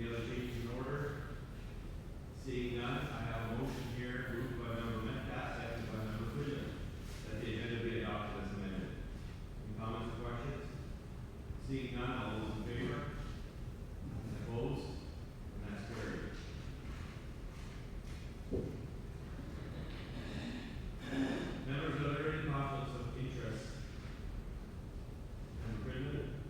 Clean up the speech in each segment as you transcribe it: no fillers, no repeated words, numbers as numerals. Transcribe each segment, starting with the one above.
Any other changes in order? Seeing none, I have a motion here, moved by member Metcalf, seconded by member Freeman, that the agenda be adopted as amended. Any comments or questions? Seeing none, all those in favor? Opposed? And that's carried. Members, are there any conflicts of interest? Member Freeman?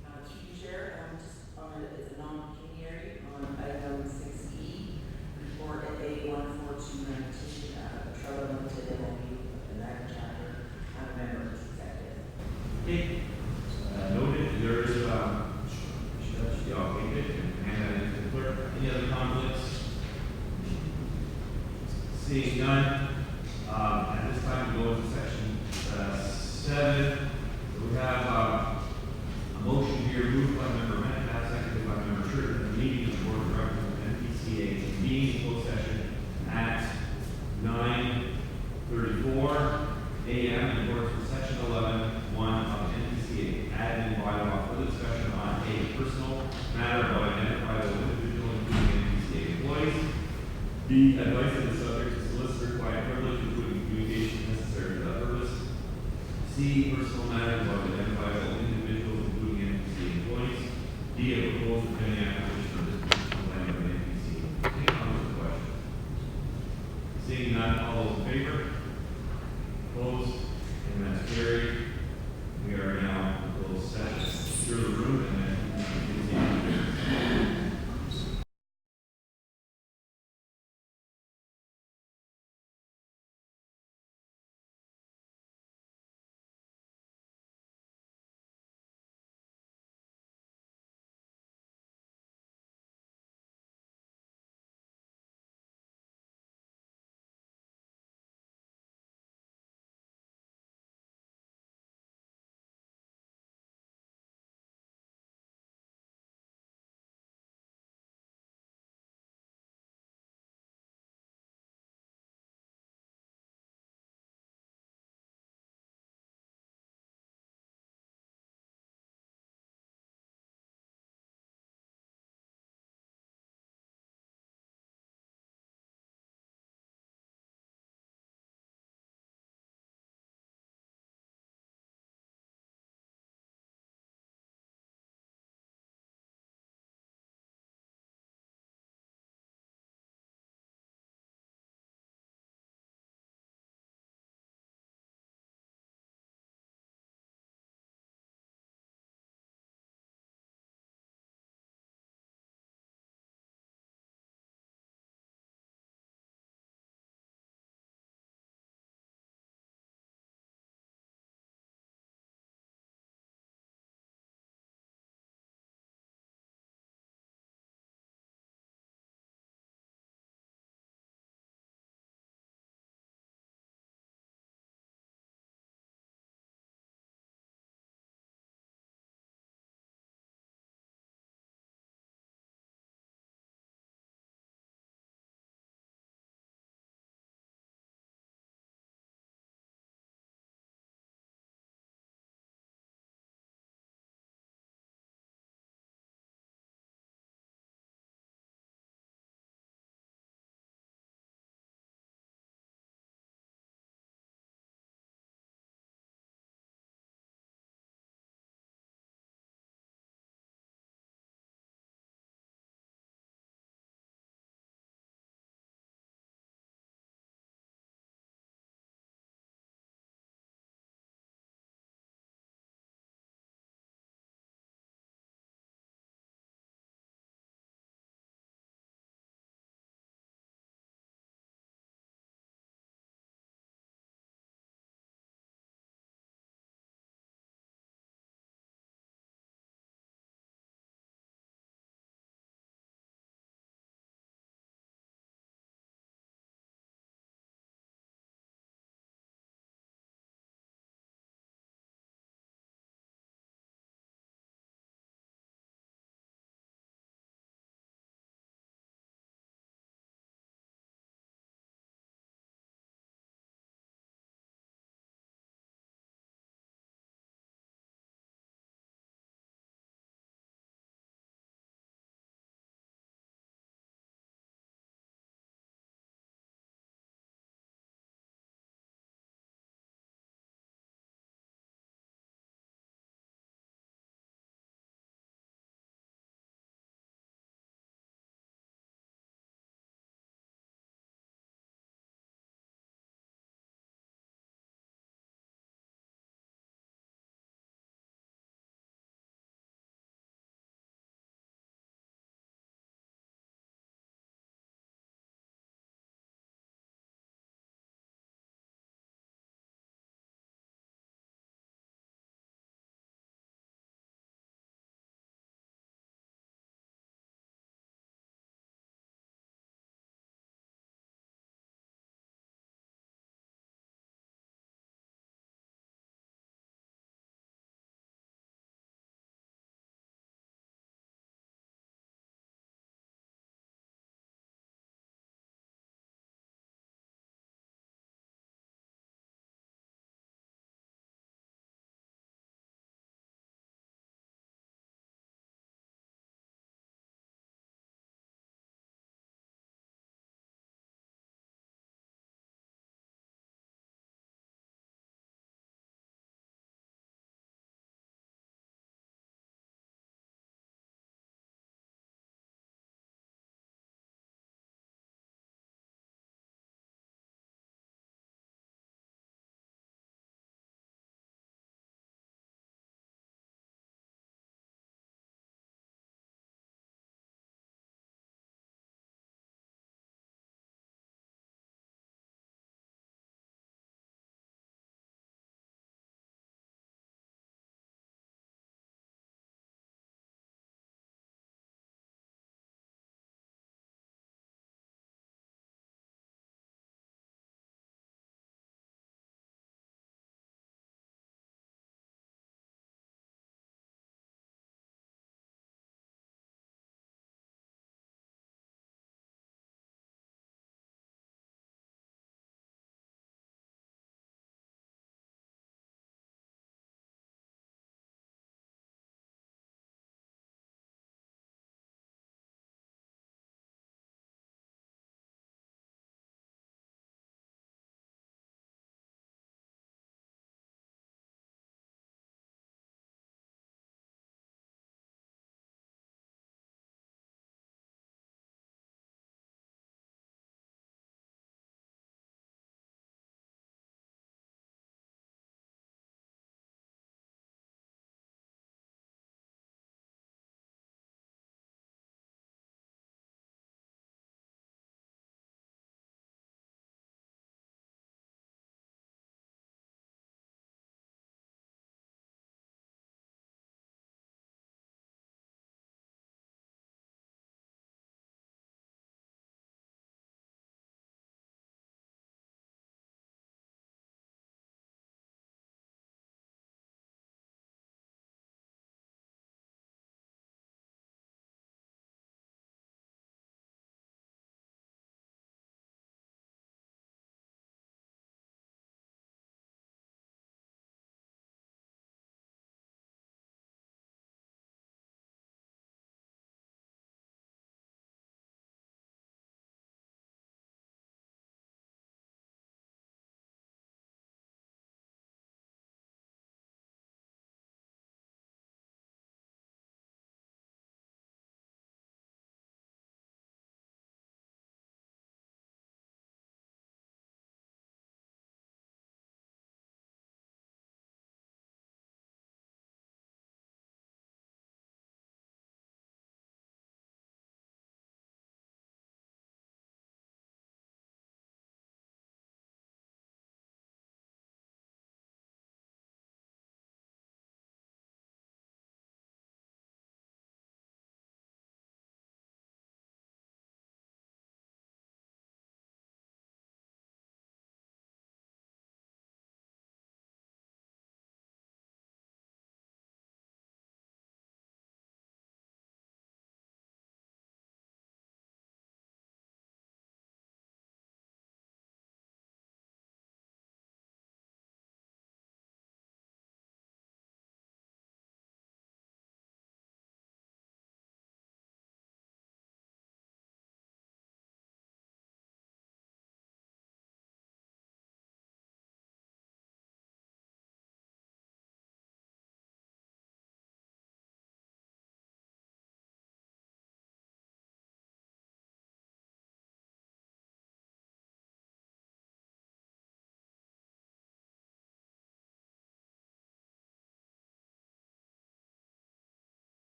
Through you, Chair, just on as a non-pecuniary on item 6E, report at A1429 Trevor Limited MOU in that chapter. I'm a member of this executive. Okay. Noted, there is, y'all take it and hand that into the clerk. Any other conflicts? Seeing none, at this time we go into section 7. So we have a motion here moved by member Metcalf, seconded by member Schurter, that the meeting of the Board of Directors of NPCA convened in closed session at 9:34 a.m. in accordance with section 11(1) of NPCA admin bylaw for the discussion on a personal matter about an identifiable individual, including NPCA employees. B, advice of the subject to solicitor quiet privilege, including communication necessary for that purpose. C, personal matters about identifiable individuals, including NPCA employees. D, a proposed pending acquisition of this personal land of the NPCA. Any comments or questions? Seeing none, all those in favor? Opposed? And that's carried. We are now in closed session. Through the room and then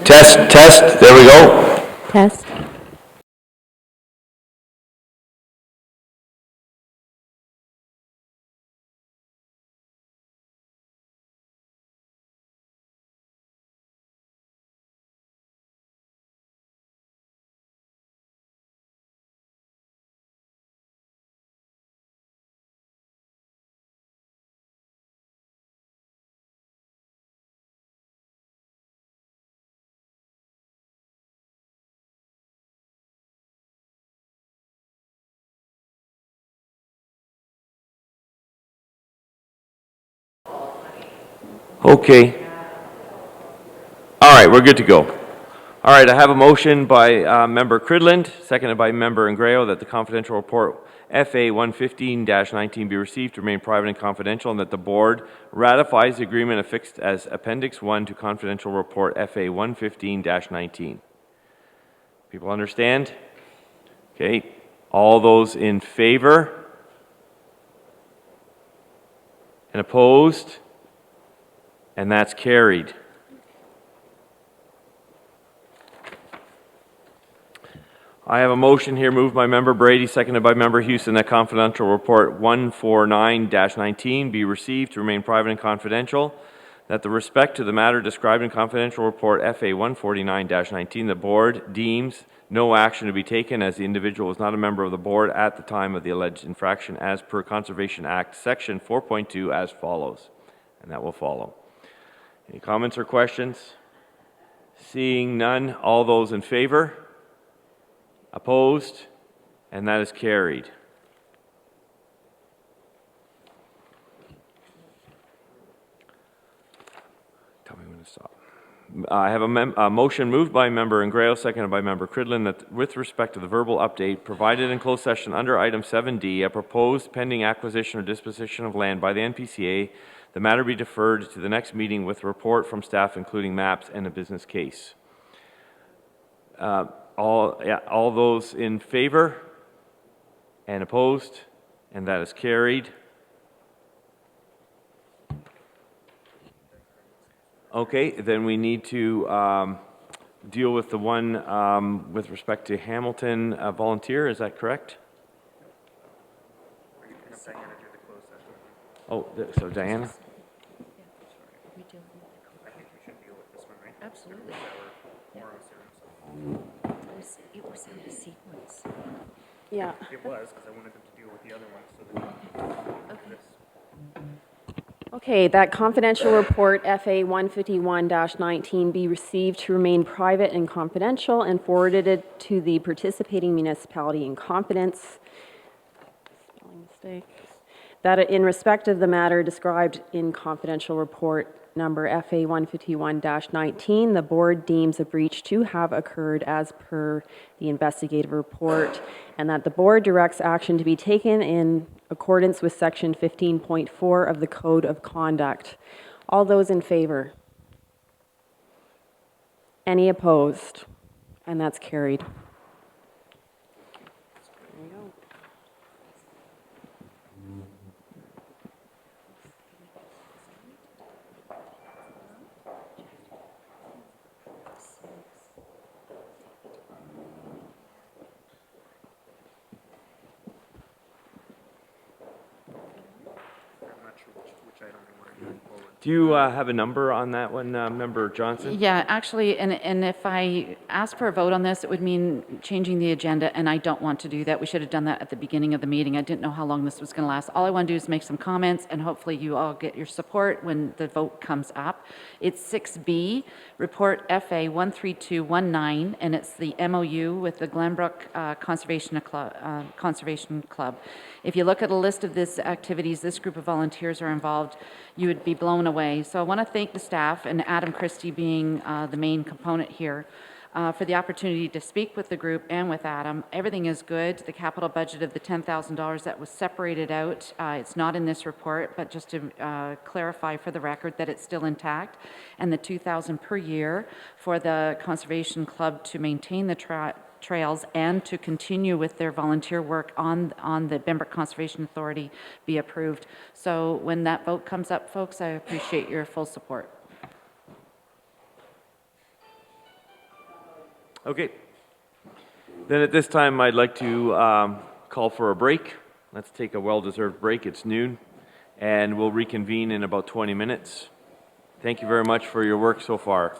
Test, there we go. Test. Okay. All right, we're good to go. All right, I have a motion by Member Cridland, seconded by Member Ingrao, that the confidential report FA 115-19 be received to remain private and confidential, and that the board ratifies the agreement affixed as Appendix 1 to confidential report FA 115-19. People understand? Okay. All those in favor? And opposed? And that's carried. I have a motion here moved by Member Brady, seconded by Member Houston, that confidential report 149-19 be received to remain private and confidential, that the respect to the matter described in confidential report FA 149-19, the board deems no action to be taken as the individual was not a member of the board at the time of the alleged infraction as per Conservation Act Section 4.2 as follows, and that will follow. Any comments or questions? Seeing none, all those in favor? Opposed? And that is carried. Tell me when to stop. I have a motion moved by Member Ingrao, seconded by Member Cridland, that with respect to the verbal update provided in closed session under item 7D, a proposed pending acquisition or disposition of land by the NPCA, the matter be deferred to the next meeting with a report from staff including maps and a business case. All those in favor and opposed, and that is carried. Okay, then we need to deal with the one with respect to Hamilton volunteer, is that correct? Oh, so Diana? Absolutely. It was in a sequence. Yeah. It was, because I wanted them to deal with the other ones, so that Okay, that confidential report FA 151-19 be received to remain private and confidential and forwarded it to the participating municipality in confidence. Spelling mistake. That in respect of the matter described in confidential report number FA 151-19, the board deems a breach to have occurred as per the investigative report, and that the board directs action to be taken in accordance with section 15.4 of the Code of Conduct. All those in favor? Any opposed? And that's carried. There you go. I'm not sure which item they want to move forward. Do you have a number on that one, Member Johnson? Yeah, actually, and if I ask for a vote on this, it would mean changing the agenda, and I don't want to do that. We should have done that at the beginning of the meeting. I didn't know how long this was going to last. All I want to do is make some comments, and hopefully you all get your support when the vote comes up. It's 6B, Report FA 13219, and it's the MOU with the Glenbrook Conservation Club. If you look at a list of these activities, this group of volunteers are involved, you would be blown away. So I want to thank the staff, and Adam Christie being the main component here, for the opportunity to speak with the group and with Adam. Everything is good. The capital budget of the $10,000 that was separated out, it's not in this report, but just to clarify for the record that it's still intact, and the $2,000 per year for the Conservation Club to maintain the trails and to continue with their volunteer work on the Pembroke Conservation Authority be approved. So when that vote comes up, folks, I appreciate your full support. Okay. Then at this time, I'd like to call for a break. Let's take a well-deserved break. It's noon, and we'll reconvene in about 20 minutes. Thank you very much for your work so far.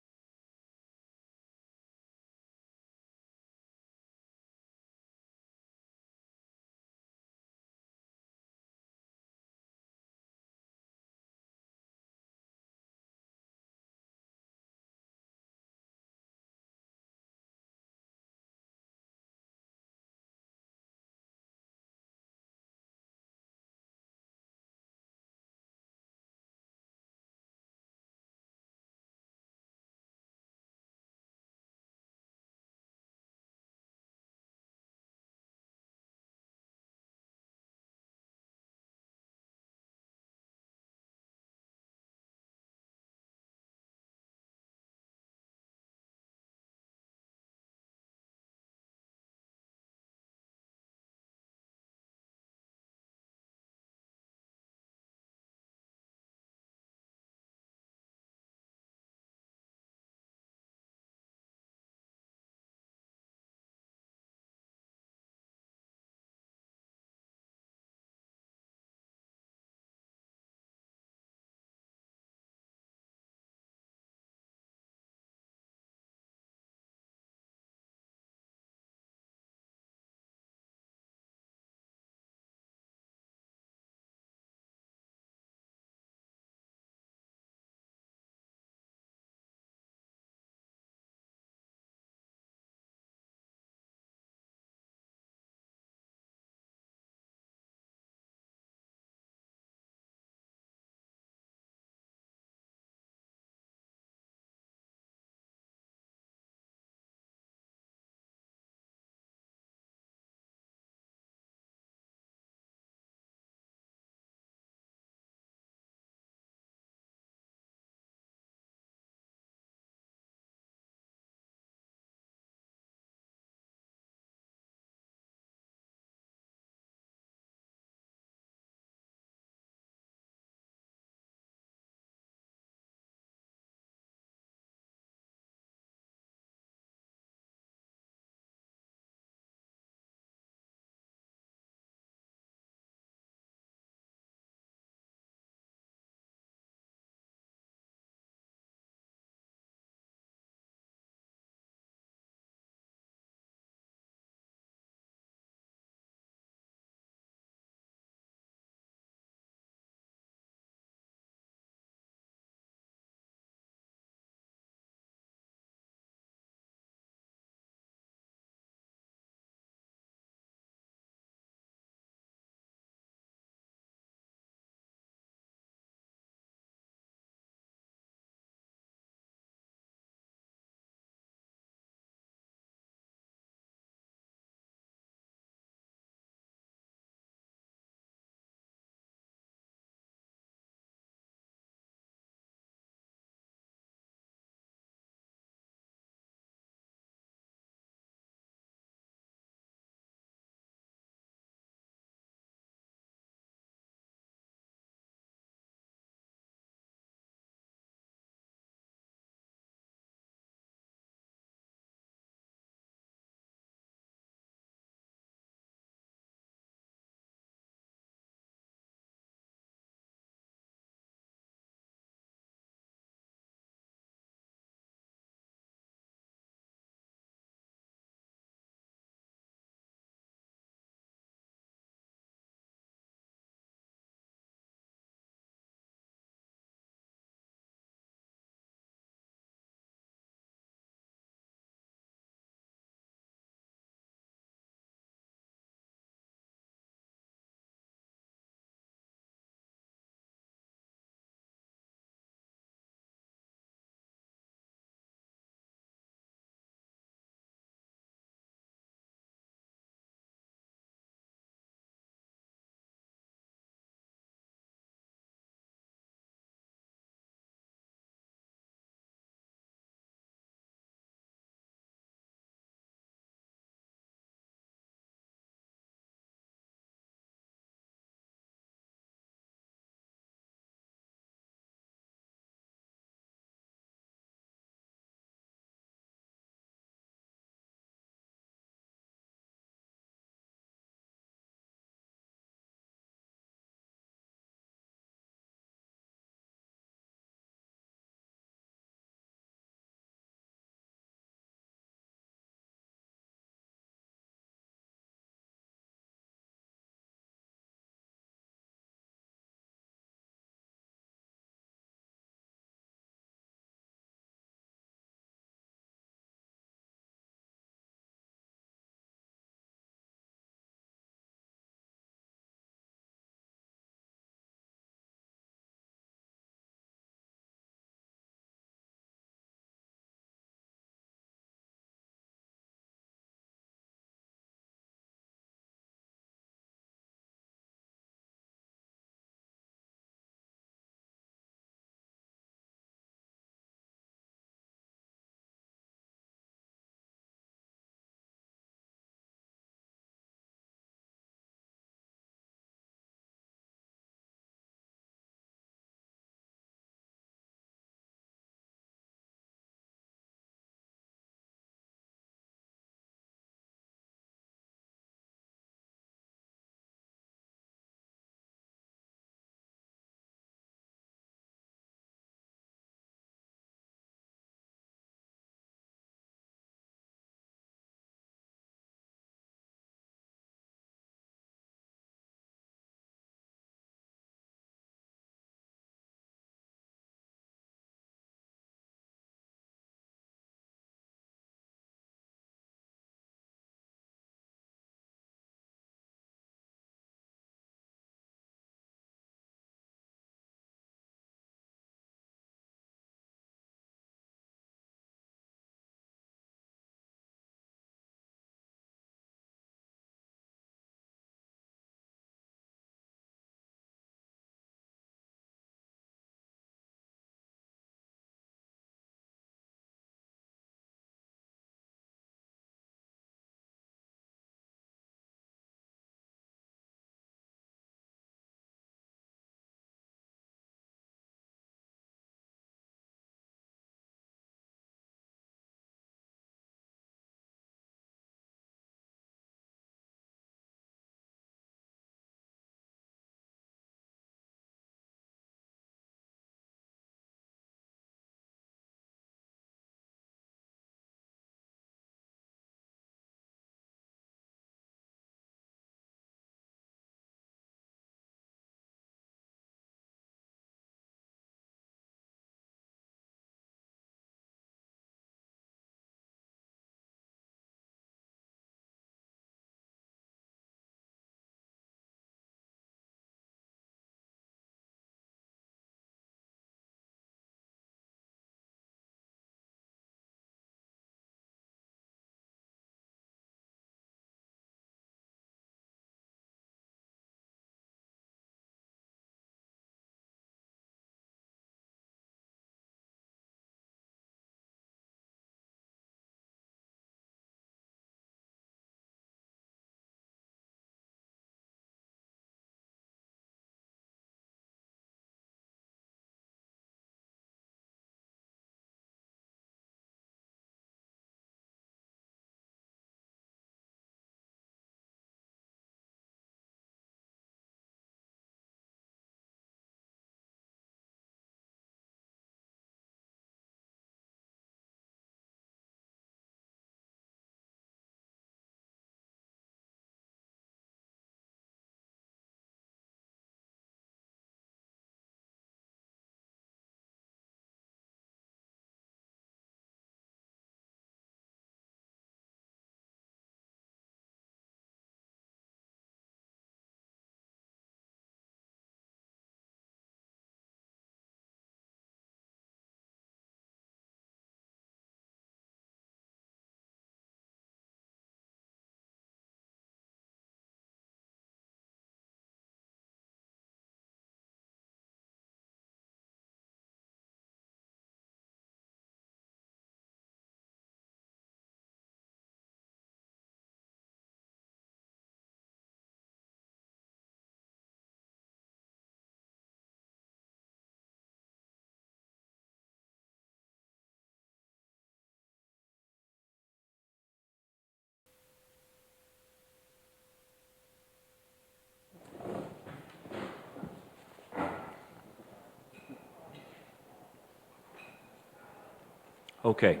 Okay.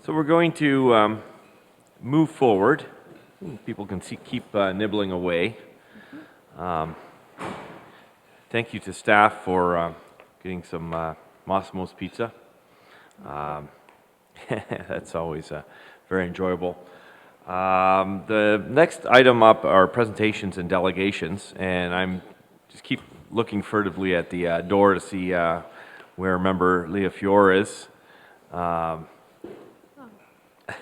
So we're going to move forward. People can keep nibbling away. Thank you to staff for getting some Massimo's pizza. That's always very enjoyable. The next item up are presentations and delegations, and I'm just keep looking furtively at the door to see where Member Leah Fior is.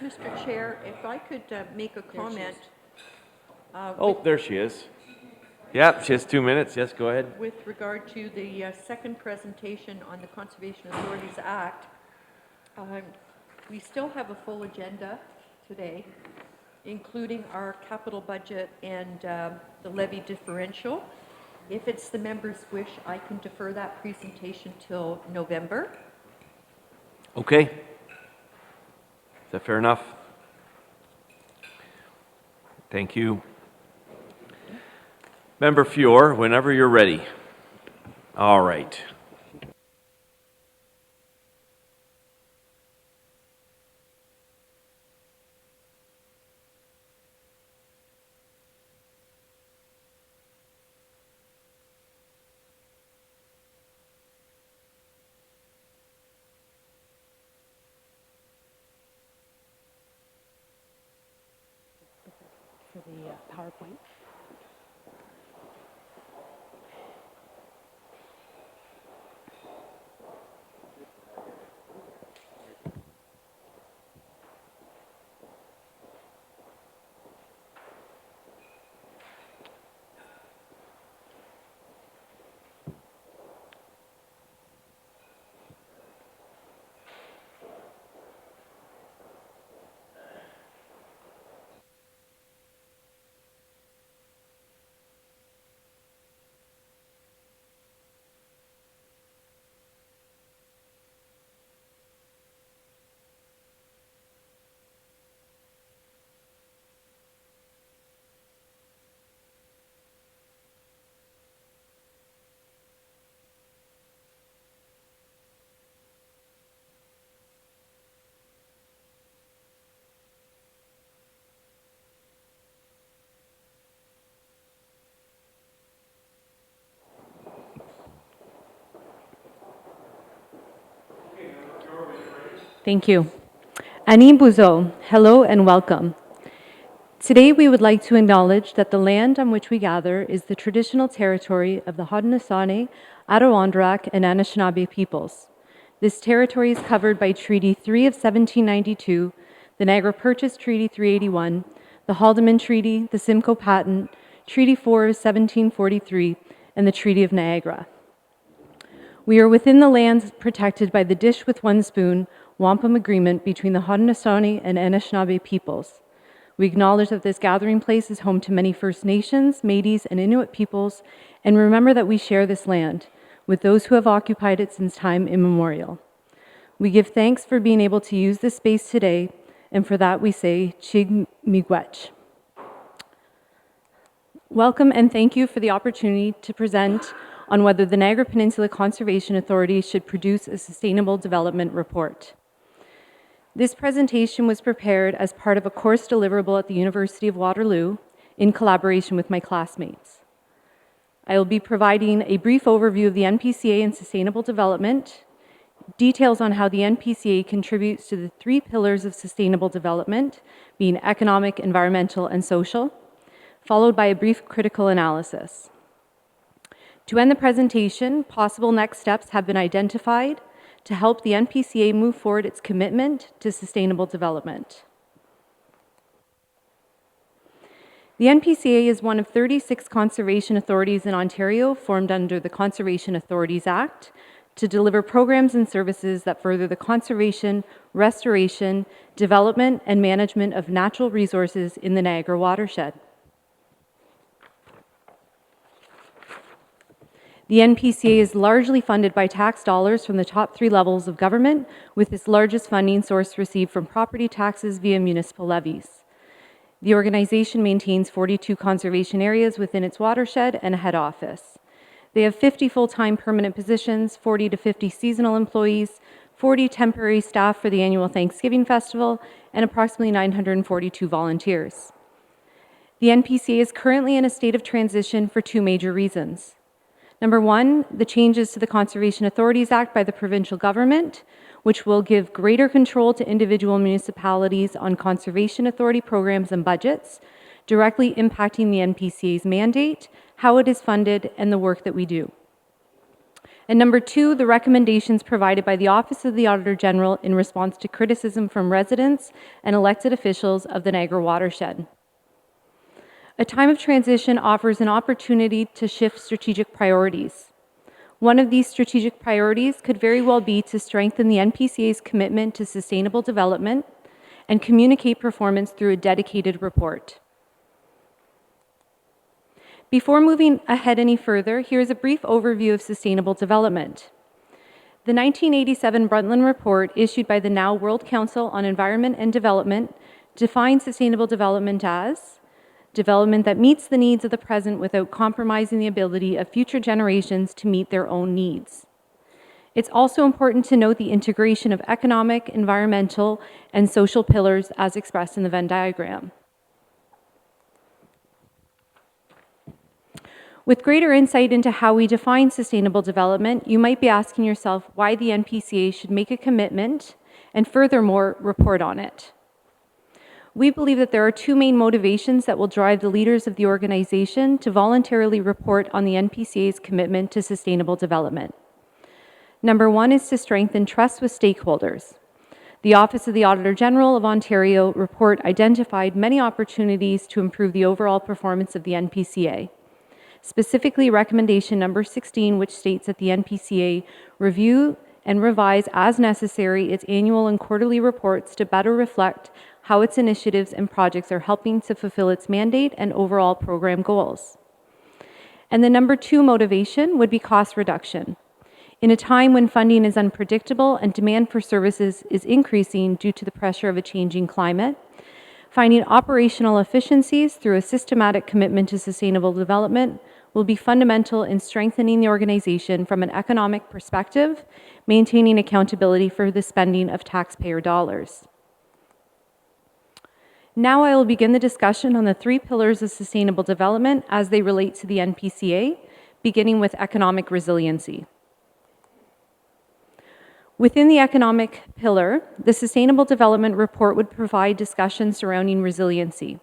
Mr. Chair, if I could make a comment. Oh, there she is. Yep, she has 2 minutes. Yes, go ahead. With regard to the second presentation on the Conservation Authorities Act, we still have a full agenda today, including our capital budget and the levy differential. If it's the member's wish, I can defer that presentation till November. Okay. Is that fair enough? Thank you. Member Fior, whenever you're ready. All right. For the PowerPoint. Thank you. Annie Bouzeau, hello and welcome. Today we would like to acknowledge that the land on which we gather is the traditional territory of the Haudenosaunee, Adirondack, and Anishinaabe peoples. This territory is covered by Treaty 3 of 1792, the Niagara Purchase Treaty 381, the Haldimand Treaty, the Simcoe Patent, Treaty 4 of 1743, and the Treaty of Niagara. We are within the lands protected by the Dish with One Spoon Wampum Agreement between the Haudenosaunee and Anishinaabe peoples. We acknowledge that this gathering place is home to many First Nations, Métis, and Inuit peoples, and remember that we share this land with those who have occupied it since time immemorial. We give thanks for being able to use this space today, and for that we say, Chig Miigwech. Welcome and thank you for the opportunity to present on whether the Niagara Peninsula Conservation Authority should produce a sustainable development report. This presentation was prepared as part of a course deliverable at the University of Waterloo in collaboration with my classmates. I will be providing a brief overview of the NPCA and sustainable development, details on how the NPCA contributes to the 3 pillars of sustainable development, being economic, environmental, and social, followed by a brief critical analysis. To end the presentation, possible next steps have been identified to help the NPCA move forward its commitment to sustainable development. The NPCA is one of 36 conservation authorities in Ontario formed under the Conservation Authorities Act to deliver programs and services that further the conservation, restoration, development, and management of natural resources in the Niagara watershed. The NPCA is largely funded by tax dollars from the top 3 levels of government, with its largest funding source received from property taxes via municipal levies. The organization maintains 42 conservation areas within its watershed and a head office. They have 50 full-time permanent positions, 40 to 50 seasonal employees, 40 temporary staff for the annual Thanksgiving Festival, and approximately 942 volunteers. The NPCA is currently in a state of transition for two major reasons. Number one, the changes to the Conservation Authorities Act by the provincial government, which will give greater control to individual municipalities on conservation authority programs and budgets, directly impacting the NPCA's mandate, how it is funded, and the work that we do. And number two, the recommendations provided by the Office of the Auditor General in response to criticism from residents and elected officials of the Niagara watershed. A time of transition offers an opportunity to shift strategic priorities. One of these strategic priorities could very well be to strengthen the NPCA's commitment to sustainable development and communicate performance through a dedicated report. Before moving ahead any further, here's a brief overview of sustainable development. The 1987 Brundtland Report, issued by the now World Council on Environment and Development, defines sustainable development as development that meets the needs of the present without compromising the ability of future generations to meet their own needs. It's also important to note the integration of economic, environmental, and social pillars as expressed in the Venn diagram. With greater insight into how we define sustainable development, you might be asking yourself why the NPCA should make a commitment and furthermore report on it. We believe that there are two main motivations that will drive the leaders of the organization to voluntarily report on the NPCA's commitment to sustainable development. Number one is to strengthen trust with stakeholders. The Office of the Auditor General of Ontario report identified many opportunities to improve the overall performance of the NPCA. Specifically, recommendation number 16, which states that the NPCA review and revise as necessary its annual and quarterly reports to better reflect how its initiatives and projects are helping to fulfill its mandate and overall program goals. And the number two motivation would be cost reduction. In a time when funding is unpredictable and demand for services is increasing due to the pressure of a changing climate, finding operational efficiencies through a systematic commitment to sustainable development will be fundamental in strengthening the organization from an economic perspective, maintaining accountability for the spending of taxpayer dollars. Now I will begin the discussion on the three pillars of sustainable development as they relate to the NPCA, beginning with economic resiliency. Within the economic pillar, the Sustainable Development Report would provide discussion surrounding resiliency.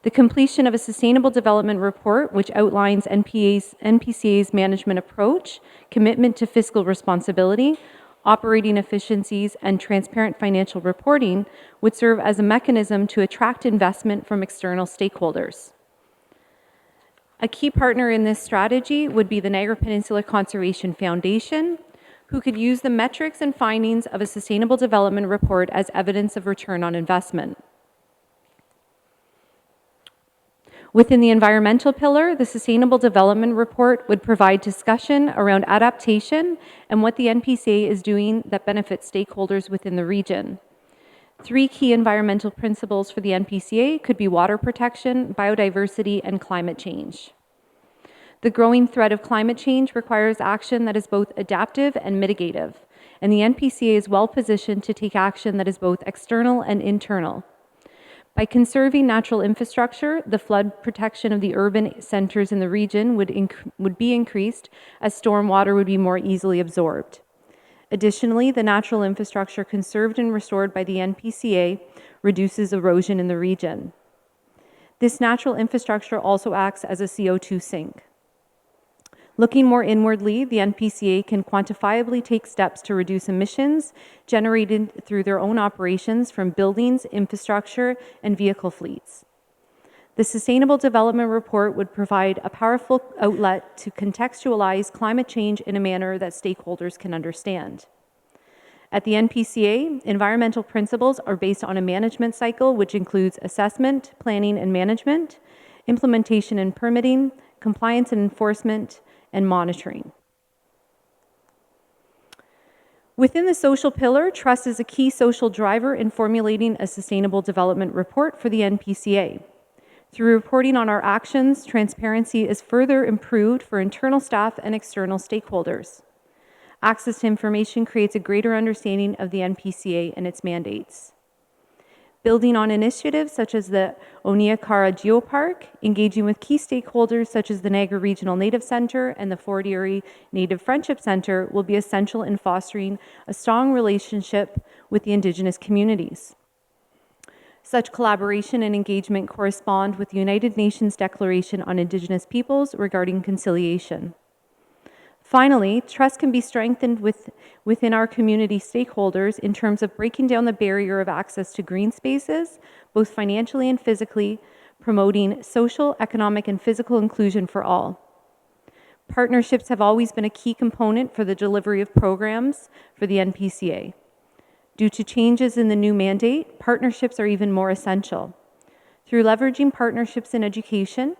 The completion of a Sustainable Development Report, which outlines NPCA's management approach, commitment to fiscal responsibility, operating efficiencies, and transparent financial reporting, would serve as a mechanism to attract investment from external stakeholders. A key partner in this strategy would be the Niagara Peninsula Conservation Foundation, who could use the metrics and findings of a Sustainable Development Report as evidence of return on investment. Within the environmental pillar, the Sustainable Development Report would provide discussion around adaptation and what the NPCA is doing that benefits stakeholders within the region. Three key environmental principles for the NPCA could be water protection, biodiversity, and climate change. The growing threat of climate change requires action that is both adaptive and mitigative, and the NPCA is well positioned to take action that is both external and internal. By conserving natural infrastructure, the flood protection of the urban centers in the region would be increased as stormwater would be more easily absorbed. Additionally, the natural infrastructure conserved and restored by the NPCA reduces erosion in the region. This natural infrastructure also acts as a CO2 sink. Looking more inwardly, the NPCA can quantifiably take steps to reduce emissions generated through their own operations from buildings, infrastructure, and vehicle fleets. The Sustainable Development Report would provide a powerful outlet to contextualize climate change in a manner that stakeholders can understand. At the NPCA, environmental principles are based on a management cycle which includes assessment, planning and management, implementation and permitting, compliance and enforcement, and monitoring. Within the social pillar, trust is a key social driver in formulating a Sustainable Development Report for the NPCA. Through reporting on our actions, transparency is further improved for internal staff and external stakeholders. Access to information creates a greater understanding of the NPCA and its mandates. Building on initiatives such as the Oniakara Geopark, engaging with key stakeholders such as the Niagara Regional Native Centre and the Fort Erie Native Friendship Centre will be essential in fostering a strong relationship with the Indigenous communities. Such collaboration and engagement correspond with the United Nations Declaration on Indigenous Peoples regarding conciliation. Finally, trust can be strengthened within our community stakeholders in terms of breaking down the barrier of access to green spaces, both financially and physically, promoting social, economic, and physical inclusion for all. Partnerships have always been a key component for the delivery of programs for the NPCA. Due to changes in the new mandate, partnerships are even more essential. Through leveraging partnerships in education,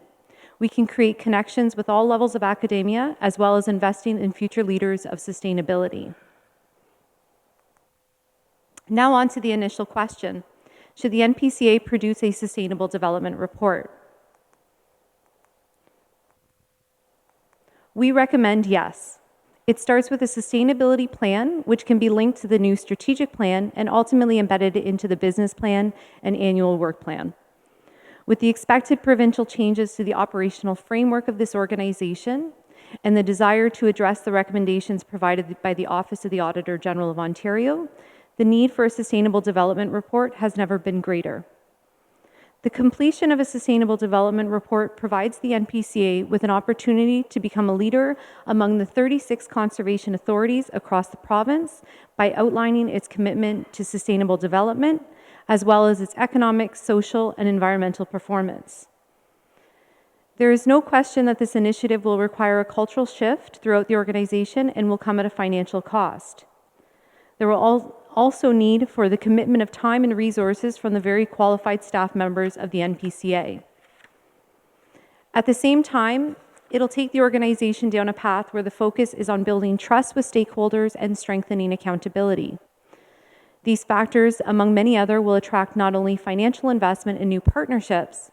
we can create connections with all levels of academia, as well as investing in future leaders of sustainability. Now on to the initial question. Should the NPCA produce a sustainable development report? We recommend yes. It starts with a sustainability plan, which can be linked to the new strategic plan and ultimately embedded into the business plan and annual work plan. With the expected provincial changes to the operational framework of this organization and the desire to address the recommendations provided by the Office of the Auditor General of Ontario, the need for a sustainable development report has never been greater. The completion of a sustainable development report provides the NPCA with an opportunity to become a leader among the 36 conservation authorities across the province by outlining its commitment to sustainable development, as well as its economic, social, and environmental performance. There is no question that this initiative will require a cultural shift throughout the organization and will come at a financial cost. There will also need for the commitment of time and resources from the very qualified staff members of the NPCA. At the same time, it'll take the organization down a path where the focus is on building trust with stakeholders and strengthening accountability. These factors, among many other, will attract not only financial investment in new partnerships,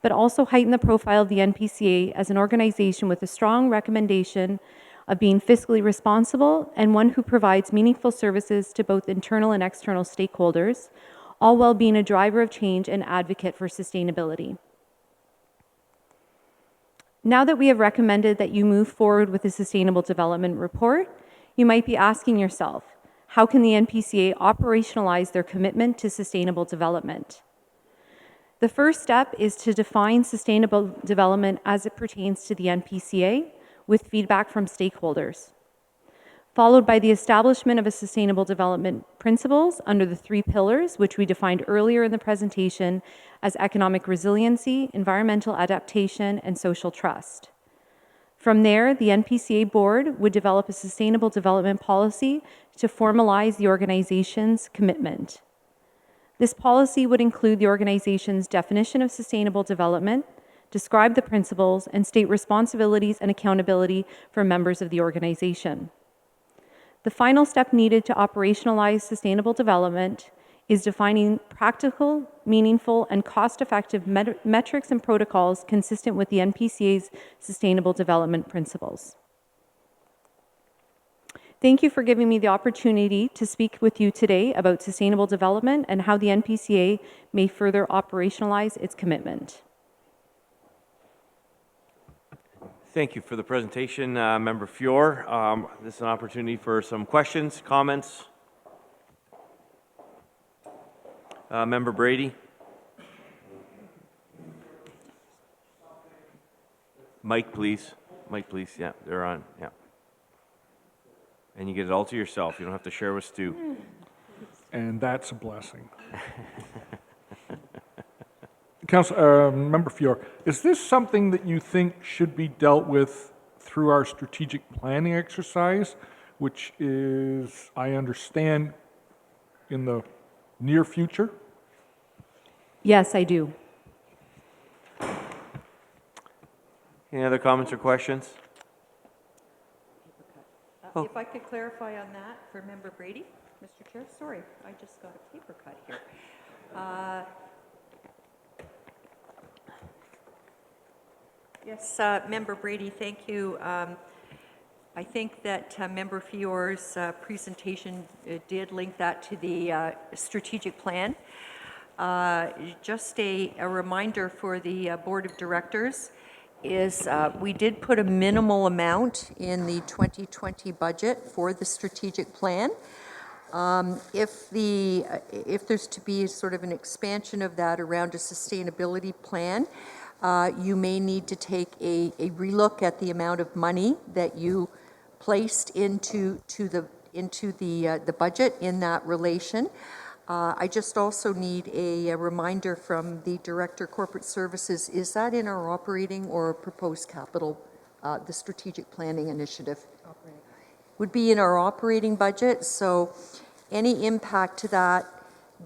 but also heighten the profile of the NPCA as an organization with a strong recommendation of being fiscally responsible and one who provides meaningful services to both internal and external stakeholders, all while being a driver of change and advocate for sustainability. Now that we have recommended that you move forward with a sustainable development report, you might be asking yourself, how can the NPCA operationalize their commitment to sustainable development? The first step is to define sustainable development as it pertains to the NPCA with feedback from stakeholders, followed by the establishment of a sustainable development principles under the 3 pillars, which we defined earlier in the presentation as economic resiliency, environmental adaptation, and social trust. From there, the NPCA board would develop a sustainable development policy to formalize the organization's commitment. This policy would include the organization's definition of sustainable development, describe the principles, and state responsibilities and accountability for members of the organization. The final step needed to operationalize sustainable development is defining practical, meaningful, and cost-effective metrics and protocols consistent with the NPCA's sustainable development principles. Thank you for giving me the opportunity to speak with you today about sustainable development and how the NPCA may further operationalize its commitment. Thank you for the presentation, Member Fior. This is an opportunity for some questions, comments. Member Brady. Mike, please. Mike, please. Yeah, they're on. Yeah. And you get it all to yourself. You don't have to share with Stu. And that's a blessing. Member Fior, is this something that you think should be dealt with through our strategic planning exercise, which is, I understand, in the near future? Yes, I do. Any other comments or questions? If I could clarify on that for Member Brady, Mr. Chair, sorry, I just got a paper cut here. Yes, Member Brady, thank you. I think that Member Fior's presentation did link that to the strategic plan. Just a reminder for the Board of Directors is we did put a minimal amount in the 2020 budget for the strategic plan. If there's to be sort of an expansion of that around a sustainability plan, you may need to take a relook at the amount of money that you placed into the budget in that relation. I just also need a reminder from the Director Corporate Services, is that in our operating or proposed capital, the strategic planning initiative? Operating. Would be in our operating budget, so any impact to that,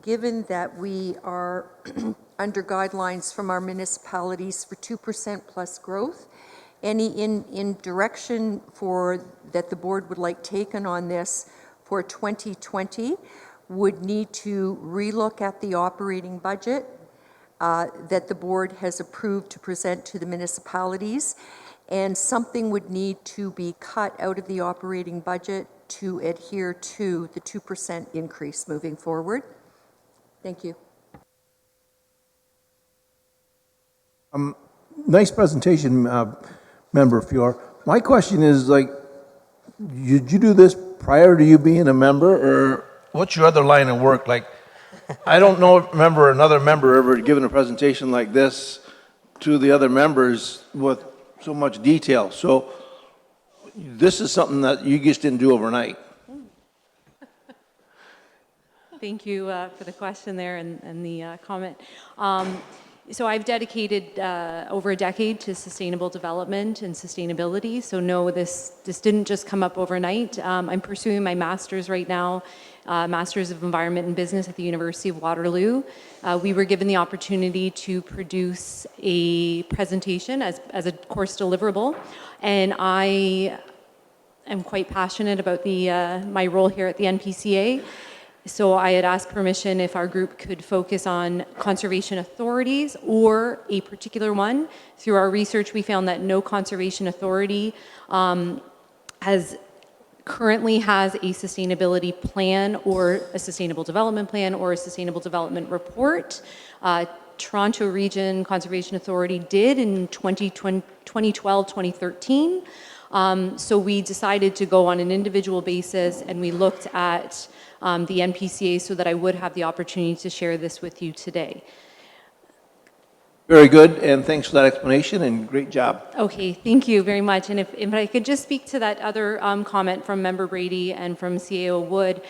given that we are under guidelines from our municipalities for 2% plus growth, any in direction for that the board would like taken on this for 2020 would need to relook at the operating budget that the board has approved to present to the municipalities, and something would need to be cut out of the operating budget to adhere to the 2% increase moving forward. Thank you. Nice presentation, Member Fior. My question is, like, did you do this prior to you being a member, or what's your other line of work? Like, I don't remember another member ever giving a presentation like this to the other members with so much detail. So this is something that you just didn't do overnight. Thank you for the question there and the comment. So I've dedicated over a decade to sustainable development and sustainability. So no, this didn't just come up overnight. I'm pursuing my master's right now, Master's of Environment and Business at the University of Waterloo. We were given the opportunity to produce a presentation as a course deliverable, and I am quite passionate about my role here at the NPCA. So I had asked permission if our group could focus on conservation authorities or a particular one. Through our research, we found that no conservation authority currently has a sustainability plan or a sustainable development plan or a sustainable development report. Toronto Region Conservation Authority did in 2012, 2013. So we decided to go on an individual basis, and we looked at the NPCA so that I would have the opportunity to share this with you today. Very good, and thanks for that explanation, and great job. Okay, thank you very much. And if I could just speak to that other comment from Member Brady and from CAO Wood,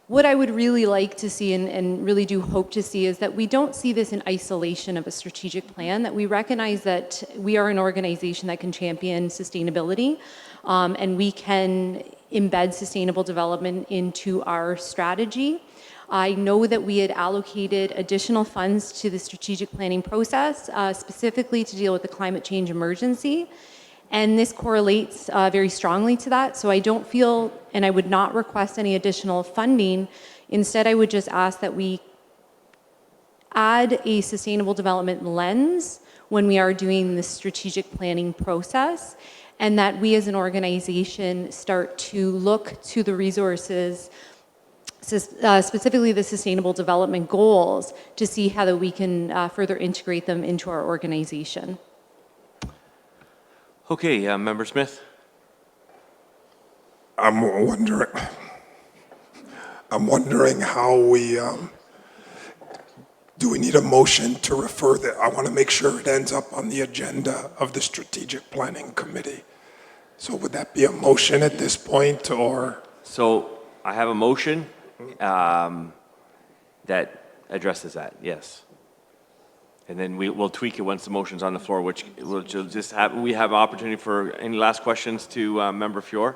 what I would really like to see and really do hope to see is that we don't see this in isolation of a strategic plan, that we recognize that we are an organization that can champion sustainability, and we can embed sustainable development into our strategy. I know that we had allocated additional funds to the strategic planning process, specifically to deal with the climate change emergency. And this correlates very strongly to that. So I don't feel, and I would not request any additional funding. Instead, I would just ask that we add a sustainable development lens when we are doing the strategic planning process, and that we as an organization start to look to the resources, specifically the sustainable development goals, to see how that we can further integrate them into our organization. Okay, Member Smith. I'm wondering how we, do we need a motion to refer that? I want to make sure it ends up on the agenda of the Strategic Planning Committee. So would that be a motion at this point, or? So I have a motion that addresses that, yes. And then we'll tweak it once the motion's on the floor, which we'll just have, we have opportunity for any last questions to Member Fior.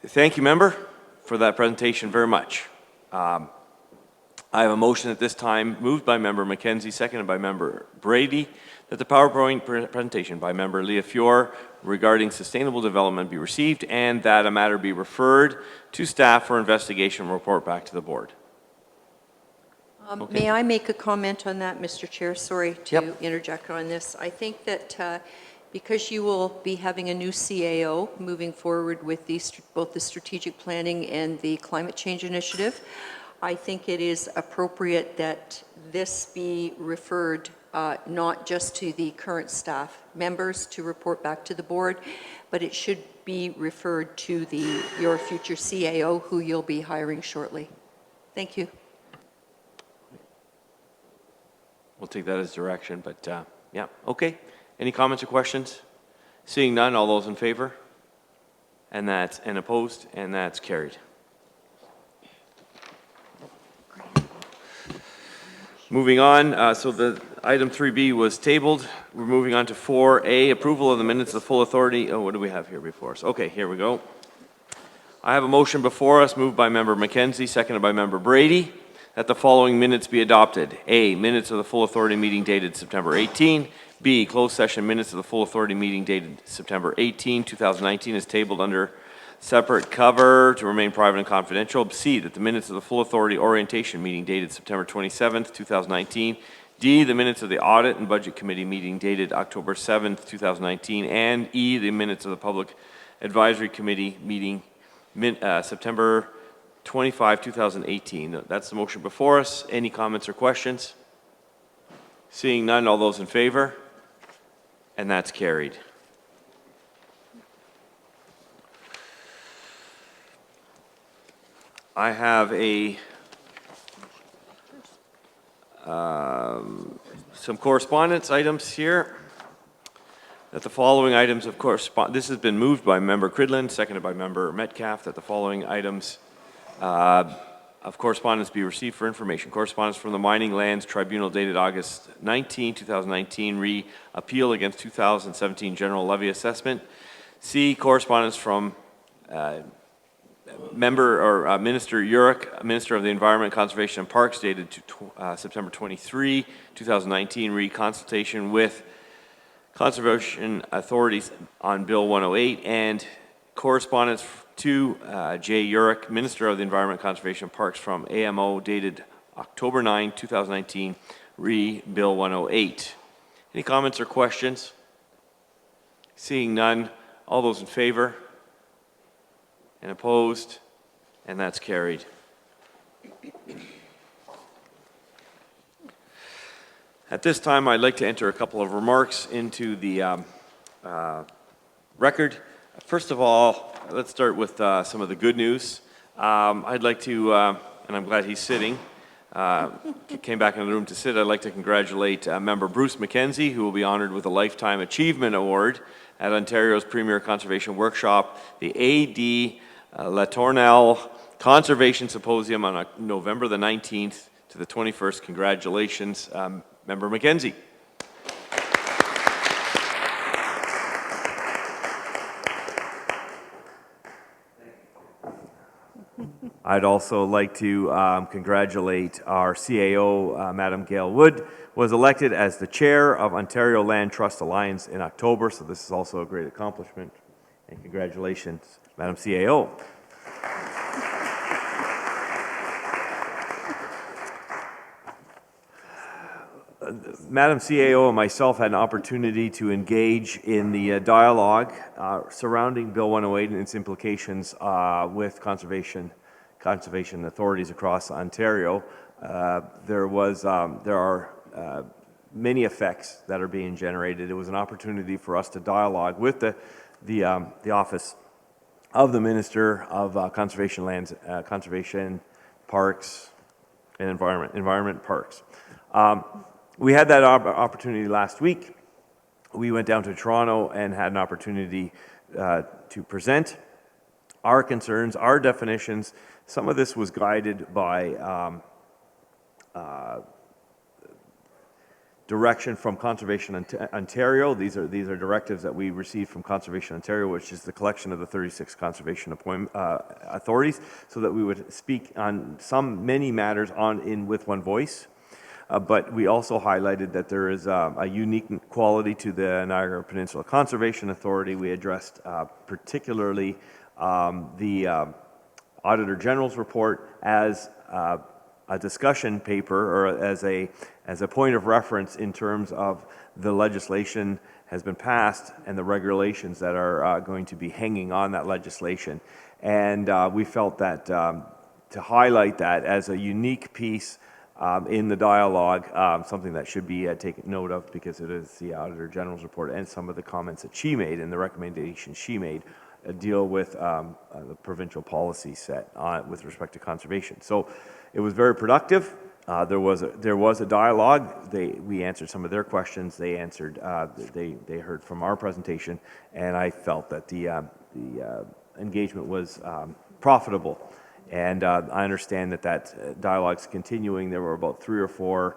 Thank you, Member, for that presentation very much. I have a motion at this time moved by Member Mackenzie, seconded by Member Brady, that the PowerPoint presentation by Member Leah Fior regarding sustainable development be received and that a matter be referred to staff for investigation and report back to the board. May I make a comment on that, Mr. Chair? Sorry to Yep. interject on this. I think that because you will be having a new CAO moving forward with both the strategic planning and the climate change initiative, I think it is appropriate that this be referred not just to the current staff members to report back to the board, but it should be referred to your future CAO who you'll be hiring shortly. Thank you. We'll take that as direction, but yeah, okay. Any comments or questions? Seeing none, all those in favor? And opposed, and that's carried. Moving on, so the item 3B was tabled. We're moving on to 4A, approval of the minutes of full authority. Oh, what do we have here before us? Okay, here we go. I have a motion before us, moved by Member Mackenzie, seconded by Member Brady, that the following minutes be adopted. A, minutes of the full authority meeting dated September 18. B, closed session minutes of the full authority meeting dated September 18, 2019 is tabled under separate cover to remain private and confidential. C, that the minutes of the full authority orientation meeting dated September 27th, 2019. D, the minutes of the audit and budget committee meeting dated October 7th, 2019. And E, the minutes of the public advisory committee meeting September 25, 2018. That's the motion before us. Any comments or questions? Seeing none, all those in favor? And that's carried. I have some correspondence items here. That the following items of correspondence, this has been moved by Member Cridland, seconded by Member Metcalf, that the following items of correspondence be received for information. Correspondence from the Mining Lands Tribunal dated August 19, 2019, re-appeal against 2017 General Levy Assessment. C, correspondence from Minister Urick, Minister of the Environment, Conservation and Parks, dated September 23, 2019, re-consultation with conservation authorities on Bill 108, and correspondence to Jay Urick, Minister of the Environment, Conservation and Parks, from AMO dated October 9, 2019, re-Bill 108. Any comments or questions? Seeing none, all those in favor? And opposed? And that's carried. At this time, I'd like to enter a couple of remarks into the record. First of all, let's start with some of the good news. I'd like to, and I'm glad he's sitting, came back in the room to sit. I'd like to congratulate Member Bruce McKenzie, who will be honored with a Lifetime Achievement Award at Ontario's Premier Conservation Workshop, the A.D. Latournelle Conservation Symposium on November the 19th to the 21st. Congratulations, Member McKenzie. I'd also like to congratulate our CAO, Madam Gail Wood, was elected as the chair of Ontario Land Trust Alliance in October, so this is also a great accomplishment. And congratulations, Madam CAO. Madam CAO and myself had an opportunity to engage in the dialogue surrounding Bill 108 and its implications with conservation authorities across Ontario. There are many effects that are being generated. It was an opportunity for us to dialogue with the Office of the Minister of Conservation Lands, Conservation, Parks, and Environment Parks. We had that opportunity last week. We went down to Toronto and had an opportunity to present our concerns, our definitions. Some of this was guided by direction from Conservation Ontario. These are directives that we received from Conservation Ontario, which is the collection of the 36 conservation authorities, so that we would speak on many matters with one voice. But we also highlighted that there is a unique quality to the Niagara Peninsula Conservation Authority. We addressed particularly the Auditor General's report as a discussion paper or as a point of reference in terms of the legislation has been passed and the regulations that are going to be hanging on that legislation. And we felt that to highlight that as a unique piece in the dialogue, something that should be taken note of because it is the Auditor General's report and some of the comments that she made and the recommendations she made deal with the provincial policy set with respect to conservation. So it was very productive. There was a dialogue. We answered some of their questions. They answered. They heard from our presentation, and I felt that the engagement was profitable. And I understand that dialogue's continuing. There were about 3 or 4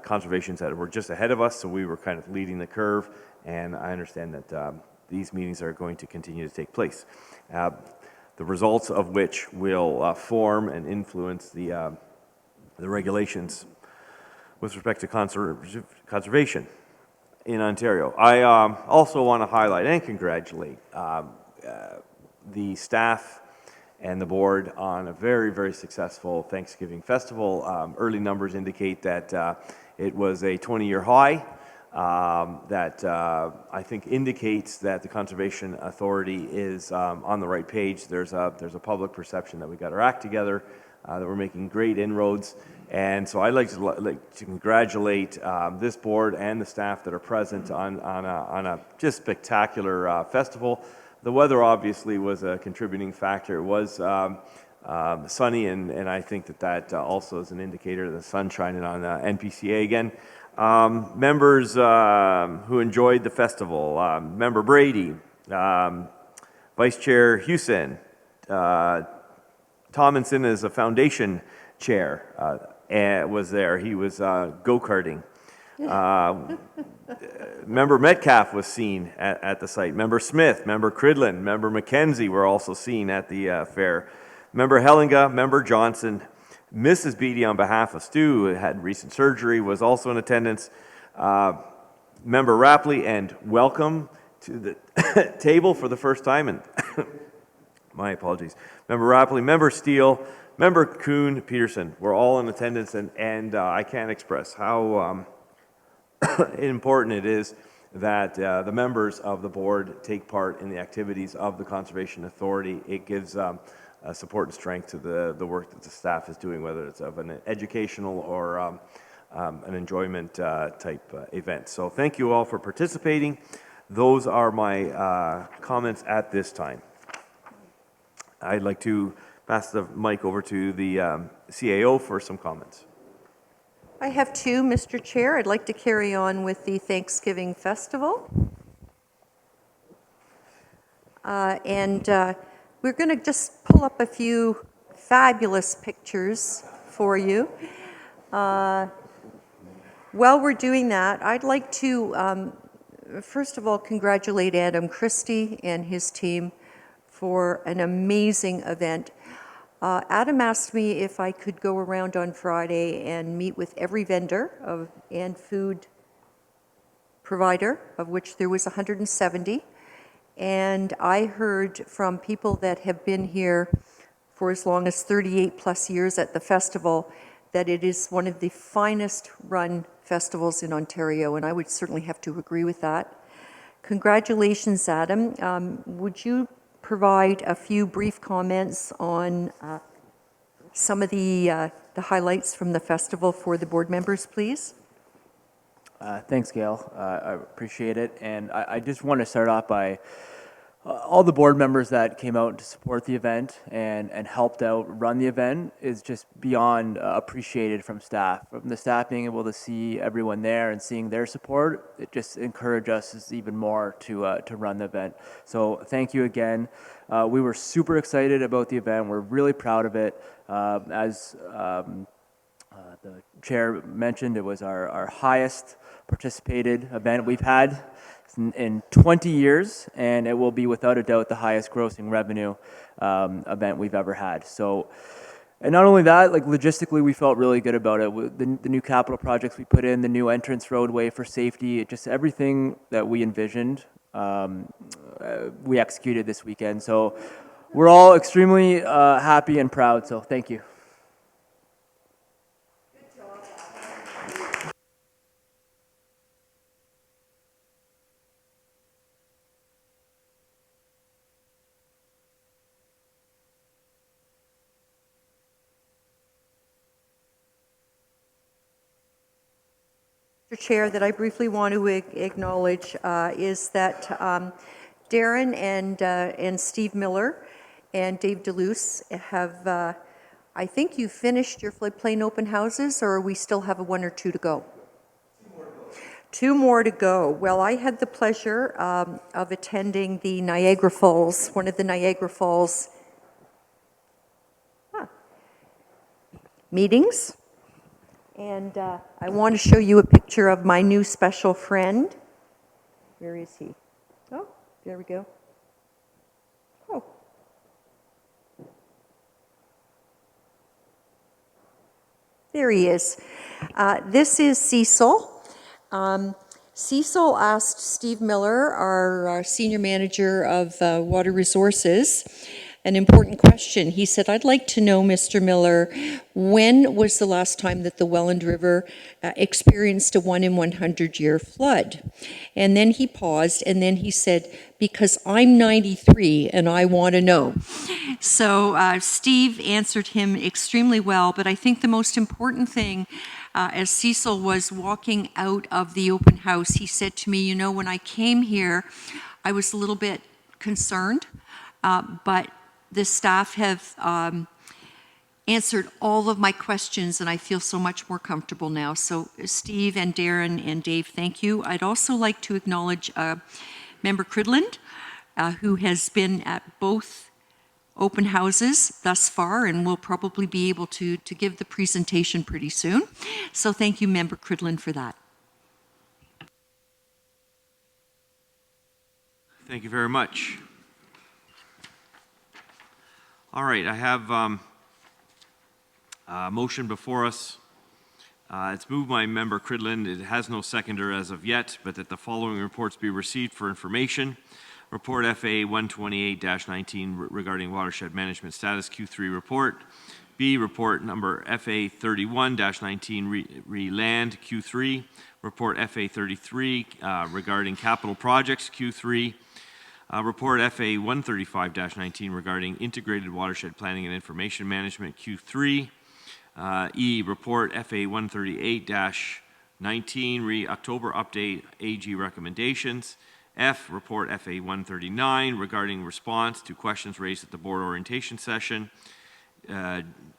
conservations that were just ahead of us, so we were kind of leading the curve. And I understand that these meetings are going to continue to take place. The results of which will form and influence the regulations with respect to conservation in Ontario. I also want to highlight and congratulate the staff and the board on a very, very successful Thanksgiving festival. Early numbers indicate that it was a 20-year high. That I think indicates that the Conservation Authority is on the right page. There's a public perception that we got our act together, that we're making great inroads, and so I'd like to congratulate this board and the staff that are present on a just spectacular festival. The weather obviously was a contributing factor. It was sunny, and I think that also is an indicator of the sun shining on NPCA again. Members who enjoyed the festival, Member Brady, Vice Chair Hewson, Tomlinson is a foundation chair, was there. He was go-karting. Member Metcalf was seen at the site. Member Smith, Member Cridlin, Member McKenzie were also seen at the fair. Member Hellinga, Member Johnson, Mrs. Beattie, on behalf of Stu, who had recent surgery, was also in attendance. Member Rapley, and welcome to the table for the first time. And my apologies. Member Rapley, Member Steele, Member Kuhn, Peterson were all in attendance, and I can't express how important it is that the members of the board take part in the activities of the Conservation Authority. It gives support and strength to the work that the staff is doing, whether it's of an educational or an enjoyment type event. So thank you all for participating. Those are my comments at this time. I'd like to pass the mic over to the CAO for some comments. I have 2, Mr. Chair. I'd like to carry on with the Thanksgiving Festival. We're going to just pull up a few fabulous pictures for you. While we're doing that, I'd like to, first of all, congratulate Adam Christie and his team for an amazing event. Adam asked me if I could go around on Friday and meet with every vendor and food provider, of which there was 170. And I heard from people that have been here for as long as 38 plus years at the festival that it is one of the finest run festivals in Ontario, and I would certainly have to agree with that. Congratulations, Adam. Would you provide a few brief comments on some of the highlights from the festival for the board members, please? Thanks, Gail. I appreciate it. And I just want to start off by all the board members that came out to support the event and helped out run the event is just beyond appreciated from staff. From the staff being able to see everyone there and seeing their support, it just encouraged us even more to run the event. So thank you again. We were super excited about the event. We're really proud of it. As the chair mentioned, it was our highest participated event we've had in 20 years, and it will be without a doubt the highest grossing revenue event we've ever had. So, and not only that, like logistically, we felt really good about it. The new capital projects we put in, the new entrance roadway for safety, just everything that we envisioned, we executed this weekend. So we're all extremely happy and proud, so thank you. Mr. Chair, that I briefly want to acknowledge is that Darren and Steve Miller and Dave DeLuce have, I think you finished your floodplain open houses, or we still have one or two to go? Two more to go. Well, I had the pleasure of attending the Niagara Falls, one of the Niagara Falls meetings. And I want to show you a picture of my new special friend. Where is he? Oh, there we go. Oh. There he is. This is Cecil. Cecil asked Steve Miller, our senior manager of water resources, an important question. He said, I'd like to know, Mr. Miller, when was the last time that the Welland River experienced a 1 in 100-year flood? And then he paused, and then he said, because I'm 93 and I want to know. So Steve answered him extremely well, but I think the most important thing, as Cecil was walking out of the open house, he said to me, you know, when I came here, I was a little bit concerned, but the staff have answered all of my questions, and I feel so much more comfortable now. So Steve and Darren and Dave, thank you. I'd also like to acknowledge Member Cridland, who has been at both open houses thus far and will probably be able to give the presentation pretty soon. So thank you, Member Cridland, for that. Thank you very much. All right, I have a motion before us. It's moved by Member Cridland. It has no seconder as of yet, but that the following reports be received for information. Report FA 128-19 regarding watershed management status Q3 report. B, report number FA 31-19 re-land Q3. Report FA 33 regarding capital projects Q3. Report FA 135-19 regarding integrated watershed planning and information management Q3. E, report FA 138-19 re-October update AG recommendations. F, report FA 139 regarding response to questions raised at the board orientation session.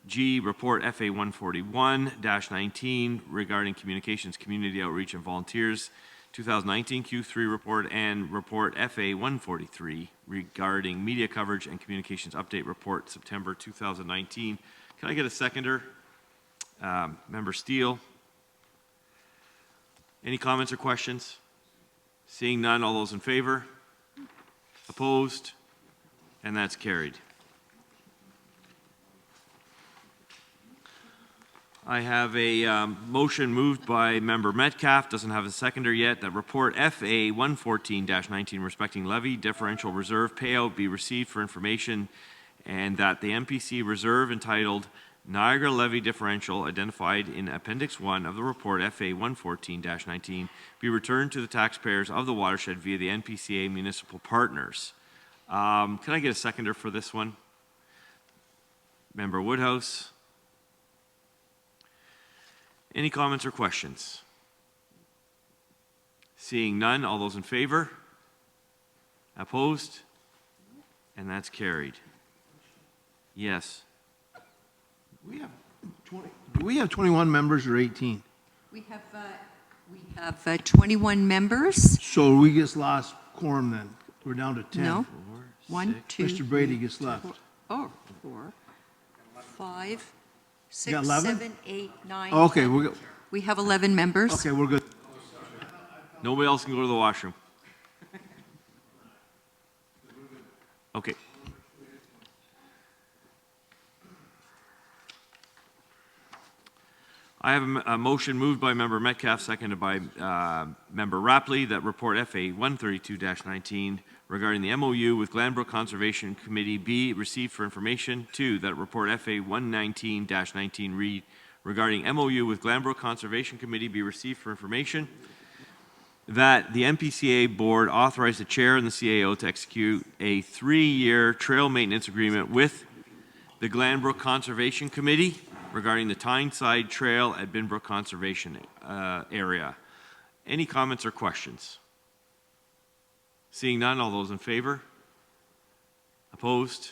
G, report FA 141-19 regarding communications, community outreach, and volunteers 2019 Q3 report, and report FA 143 regarding media coverage and communications update report September 2019. Can I get a seconder? Member Steele. Any comments or questions? Seeing none, all those in favor? Opposed? And that's carried. I have a motion moved by Member Metcalf, doesn't have a seconder yet, that report FA 114-19 respecting levy differential reserve payout be received for information, and that the MPC reserve entitled Niagara Levy Differential identified in Appendix 1 of the report FA 114-19 be returned to the taxpayers of the watershed via the NPCA municipal partners. Can I get a seconder for this one? Member Woodhouse. Any comments or questions? Seeing none, all those in favor? Opposed? And that's carried. Yes. We have 20. Do we have 21 members or 18? We have 21 members. So we just lost quorum then. We're down to 10. No. 1, 2. Mr. Brady gets left. 4, 5, 6, got 11? 7, 8, 9. Okay, 10. We have 11 members. okay, we're good. Nobody else can go to the washroom. Okay. I have a motion moved by Member Metcalf, seconded by Member Rapley, that report FA 132-19 regarding the MOU with Glenbrook Conservation Committee be received for information. 2, that report FA 119-19 regarding MOU with Glenbrook Conservation Committee be received for information. That the MPCA board authorize the chair and the CAO to execute a 3-year trail maintenance agreement with the Glenbrook Conservation Committee regarding the Tyneside Trail at Binbrook Conservation Area. Any comments or questions? Seeing none, all those in favor? Opposed?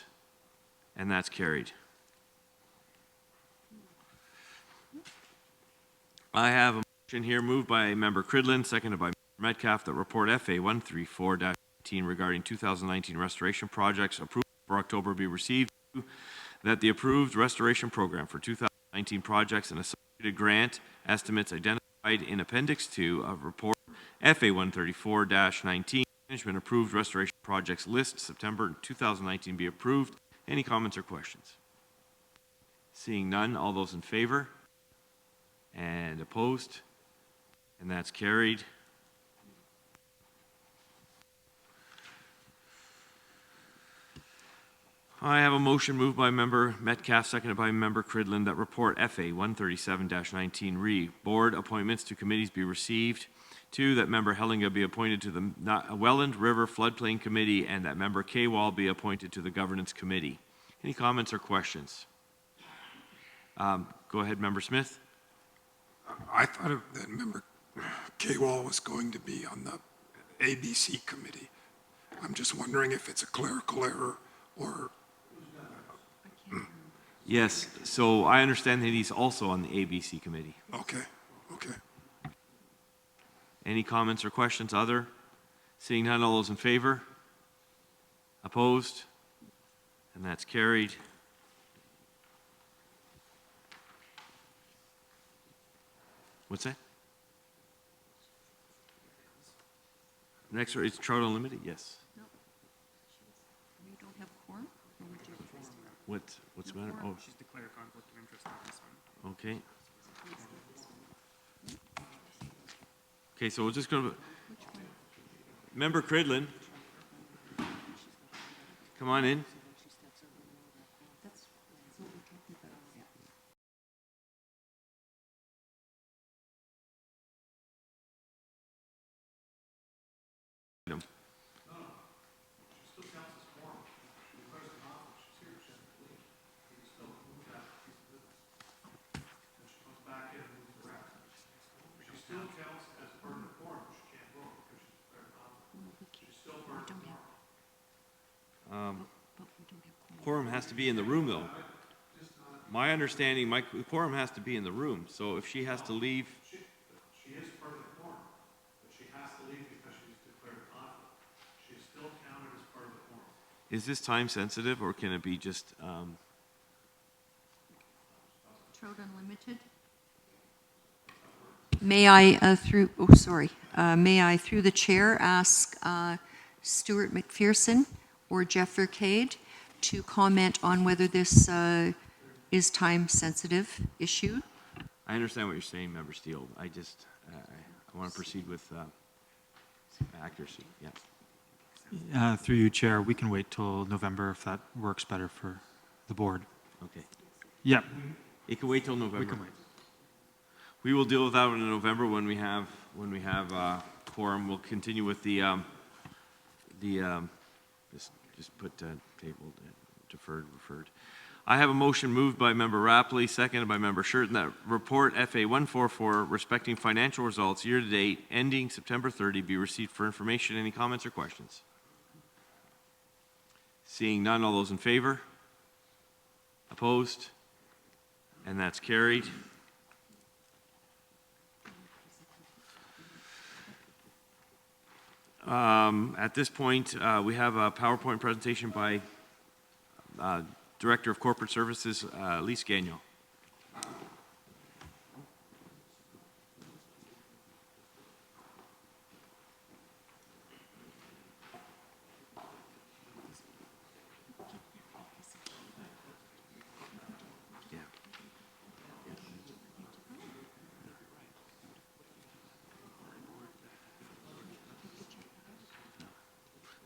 And that's carried. I have a motion here moved by Member Cridlin, seconded by Member Metcalf, that report FA 134-18 regarding 2019 restoration projects approved for October be received, that the approved restoration program for 2019 projects and associated grant estimates identified in Appendix 2 of report FA 134-19 management approved restoration projects list September 2019 be approved. Any comments or questions? Seeing none, all those in favor? And opposed? And that's carried. I have a motion moved by Member Metcalf, seconded by Member Cridlin, that report FA 137-19 re. Board appointments to committees be received. 2, that Member Hellinga be appointed to the Welland River Floodplain Committee, and that Member K-Wall be appointed to the Governance Committee. Any comments or questions? Go ahead, Member Smith. I thought that Member K-Wall was going to be on the ABC committee. I'm just wondering if it's a clerical error or... Yes, so I understand that he's also on the ABC committee. Okay, okay. Any comments or questions other? Seeing none, all those in favor? Opposed? And that's carried. What's that? Next is Trout Unlimited, yes. We don't have quorum? What's the matter? Oh, She's declared a conflict of interest on this one. okay. Okay, so we're just going to... Member Cridlin, come on in. Quorum has to be in the room, though. My understanding, the quorum has to be in the room, so if she has to leave... She is part of the quorum, but she has to leave because she's declared a conflict. She is still counted as part of the quorum. Is this time sensitive, or can it be just... Trout Unlimited. May I, through the chair, ask Stuart McPherson or Jeff Vercade to comment on whether this is time-sensitive issue? I understand what you're saying, Member Steele. I just, I want to proceed with accuracy, yeah. Through you, Chair, we can wait till November if that works better for the board. Okay. Yeah. It can wait till November. We can wait. We will deal with that in November when we have quorum. We'll continue with just put tabled, deferred, referred. I have a motion moved by Member Rapley, seconded by Member Shurton, that report FA 144 respecting financial results year-to-date ending September 30 be received for information. Any comments or questions? Seeing none, all those in favor? Opposed? And that's carried. At this point, we have a PowerPoint presentation by Director of Corporate Services, Lise Gagnon.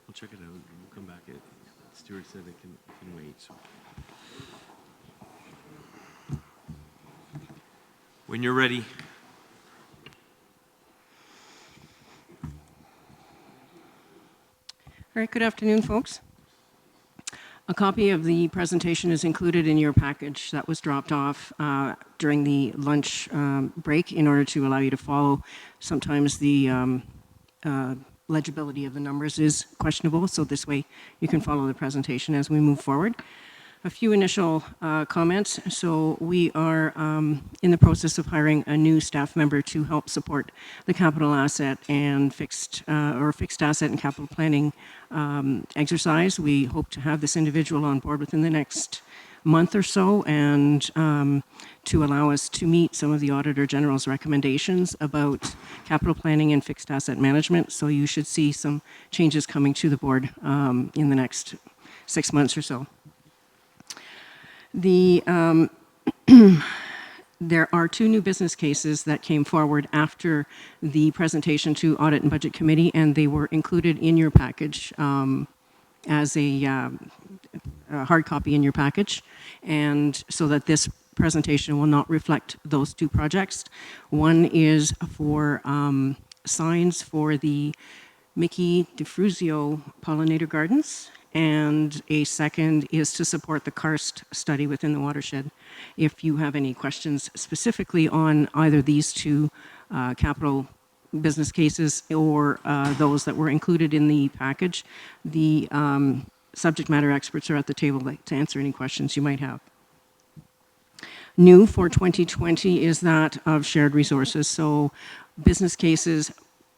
We'll check it out and we'll come back. Stuart said it can wait. So. When you're ready. All right, good afternoon, folks. A copy of the presentation is included in your package that was dropped off during the lunch break in order to allow you to follow. Sometimes the legibility of the numbers is questionable, so this way you can follow the presentation as we move forward. A few initial comments. So we are in the process of hiring a new staff member to help support the capital asset and fixed asset and capital planning exercise. We hope to have this individual on board within the next month or so, and to allow us to meet some of the Auditor General's recommendations about capital planning and fixed asset management. So you should see some changes coming to the board in the next 6 months or so. There are 2 new business cases that came forward after the presentation to Audit and Budget Committee, and they were included in your package as a hard copy in your package, and so that this presentation will not reflect those 2 projects. One is for signs for the Mickey DeFruzio Pollinator Gardens, and a second is to support the karst study within the watershed. If you have any questions specifically on either these 2 capital business cases or those that were included in the package, the subject matter experts are at the table to answer any questions you might have. New for 2020 is that of shared resources. So business cases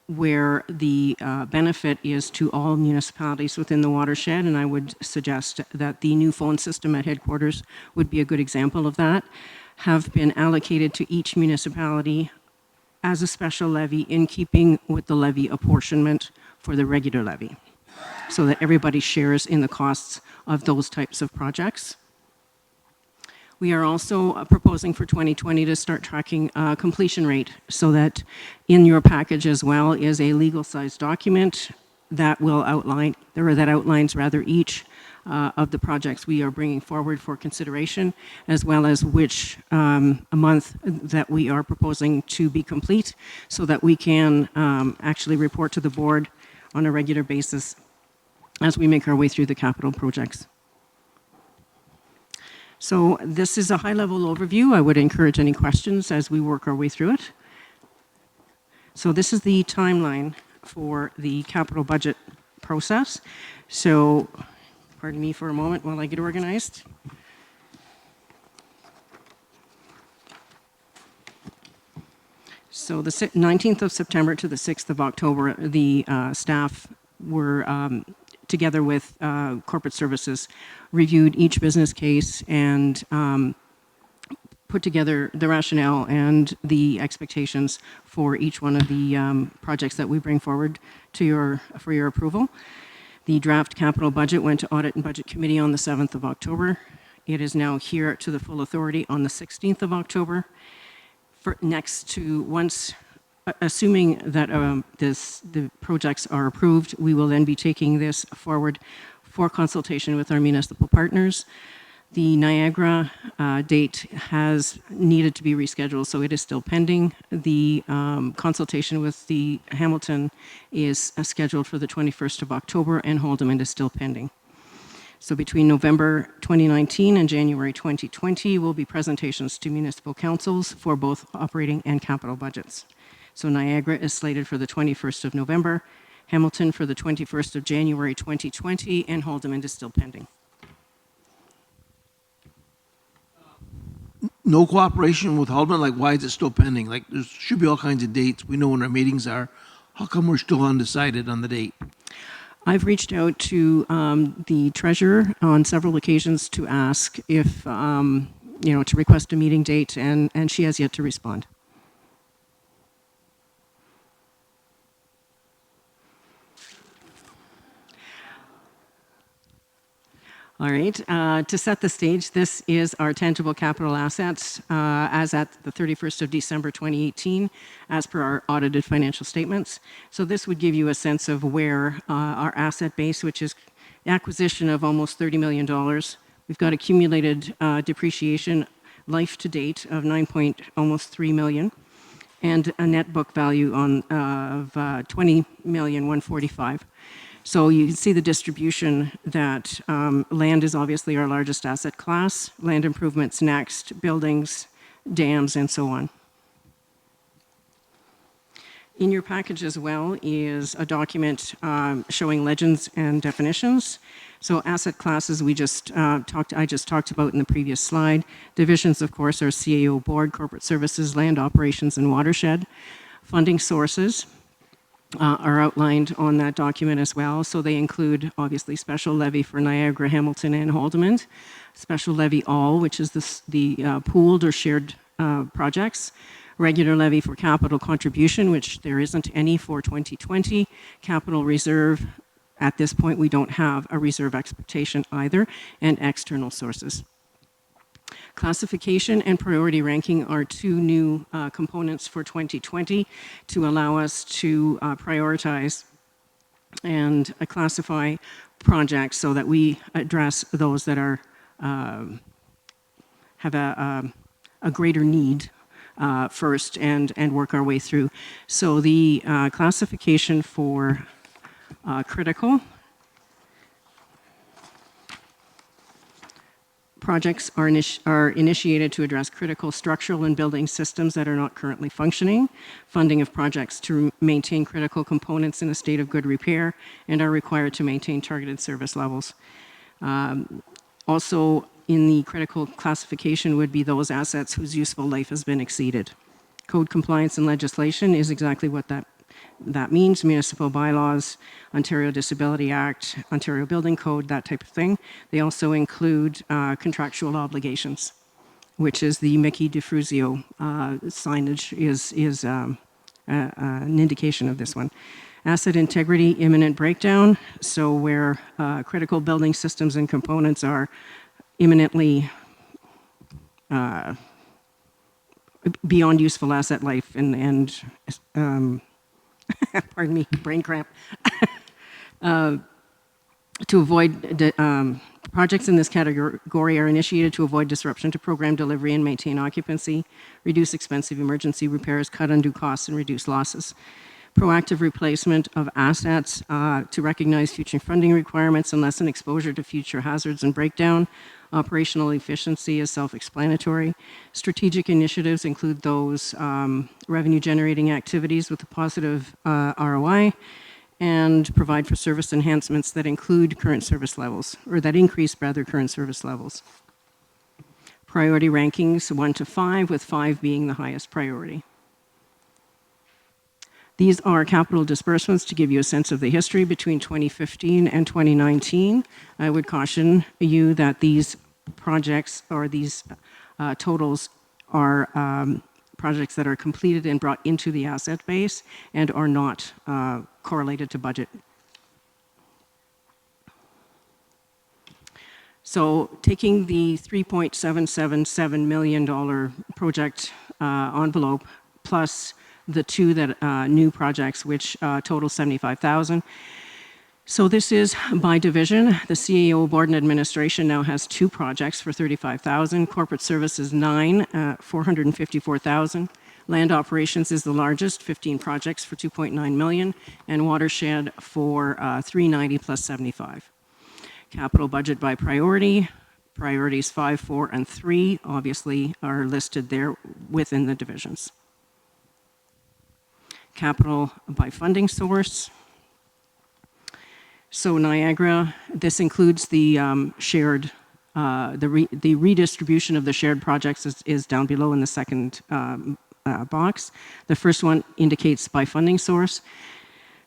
where the benefit is to all municipalities within the watershed, and I would suggest that the new phone system at headquarters would be a good example of that, have been allocated to each municipality as a special levy in keeping with the levy apportionment for the regular levy, so that everybody shares in the costs of those types of projects. We are also proposing for 2020 to start tracking completion rate, so that in your package as well is a legal size document that will outline, or that outlines rather, each of the projects we are bringing forward for consideration, as well as which a month that we are proposing to be complete, so that we can actually report to the board on a regular basis as we make our way through the capital projects. So this is a high-level overview. I would encourage any questions as we work our way through it. So this is the timeline for the capital budget process. So, pardon me for a moment while I get organized. So the 19th of September to the 6th of October, the staff were together with corporate services, reviewed each business case and put together the rationale and the expectations for each one of the projects that we bring forward to for your approval. The draft capital budget went to Audit and Budget Committee on the 7th of October. It is now here to the full authority on the 16th of October. Assuming that the projects are approved, we will then be taking this forward for consultation with our municipal partners. The Niagara date has needed to be rescheduled, so it is still pending. The consultation with the Hamilton is scheduled for the 21st of October, and Haldimand is still pending. So between November 2019 and January 2020 will be presentations to municipal councils for both operating and capital budgets. So Niagara is slated for the 21st of November, Hamilton for the 21st of January 2020, and Haldimand is still pending. No cooperation with Haldimand? Like, why is it still pending? Like, there should be all kinds of dates. We know when our meetings are. How come we're still undecided on the date? I've reached out to the treasurer on several occasions to ask if, to request a meeting date, and she has yet to respond. All right, to set the stage, this is our tangible capital assets as at the 31st of December 2018, as per our audited financial statements. So this would give you a sense of where our asset base, which is acquisition of almost $30 million. We've got accumulated depreciation life to date of almost $3 million, and a net book value of $20,145,000. So you can see the distribution that land is obviously our largest asset class, land improvements next, buildings, dams, and so on. In your package as well is a document showing legends and definitions. So asset classes I just talked about in the previous slide. Divisions, of course, are CAO board, corporate services, land operations, and watershed. Funding sources are outlined on that document as well. So they include, obviously, special levy for Niagara, Hamilton, and Haldimand, special levy all, which is the pooled or shared projects, regular levy for capital contribution, which there isn't any for 2020, capital reserve. At this point, we don't have a reserve expectation either, and external sources. Classification and priority ranking are two new components for 2020 to allow us to prioritize and classify projects so that we address those that are have a greater need first and work our way through. So the classification for critical projects are initiated to address critical structural and building systems that are not currently functioning, funding of projects to maintain critical components in a state of good repair, and are required to maintain targeted service levels. Also, in the critical classification would be those assets whose useful life has been exceeded. Code compliance and legislation is exactly what that means. Municipal bylaws, Ontario Disability Act, Ontario Building Code, that type of thing. They also include contractual obligations, which is the Mickey DeFruzio signage is an indication of this one. Asset integrity, imminent breakdown. So where critical building systems and components are imminently beyond useful asset life and pardon me, brain cramp. To avoid projects in this category are initiated to avoid disruption to program delivery and maintain occupancy, reduce expensive emergency repairs, cut undue costs, and reduce losses. Proactive replacement of assets to recognize future funding requirements and lessen exposure to future hazards and breakdown. Operational efficiency is self-explanatory. Strategic initiatives include those revenue-generating activities with a positive ROI, and provide for service enhancements that include current service levels, or that increase, rather, current service levels. Priority rankings 1 to 5, with 5 being the highest priority. These are capital disbursements to give you a sense of the history between 2015 and 2019. I would caution you that these projects or these totals are projects that are completed and brought into the asset base and are not correlated to budget. So taking the $3.777 million project envelope plus the two that new projects, which total $75,000. So this is by division. The CAO Board and Administration now has 2 projects for $35,000. Corporate Services 9, $454,000. Land Operations is the largest, 15 projects for $2.9 million, and Watershed for $390 plus $75. Capital budget by priority. Priorities 5, 4, and 3 obviously are listed there within the divisions. Capital by funding source. So Niagara, this includes the shared, the redistribution of the shared projects is down below in the second box. The first one indicates by funding source.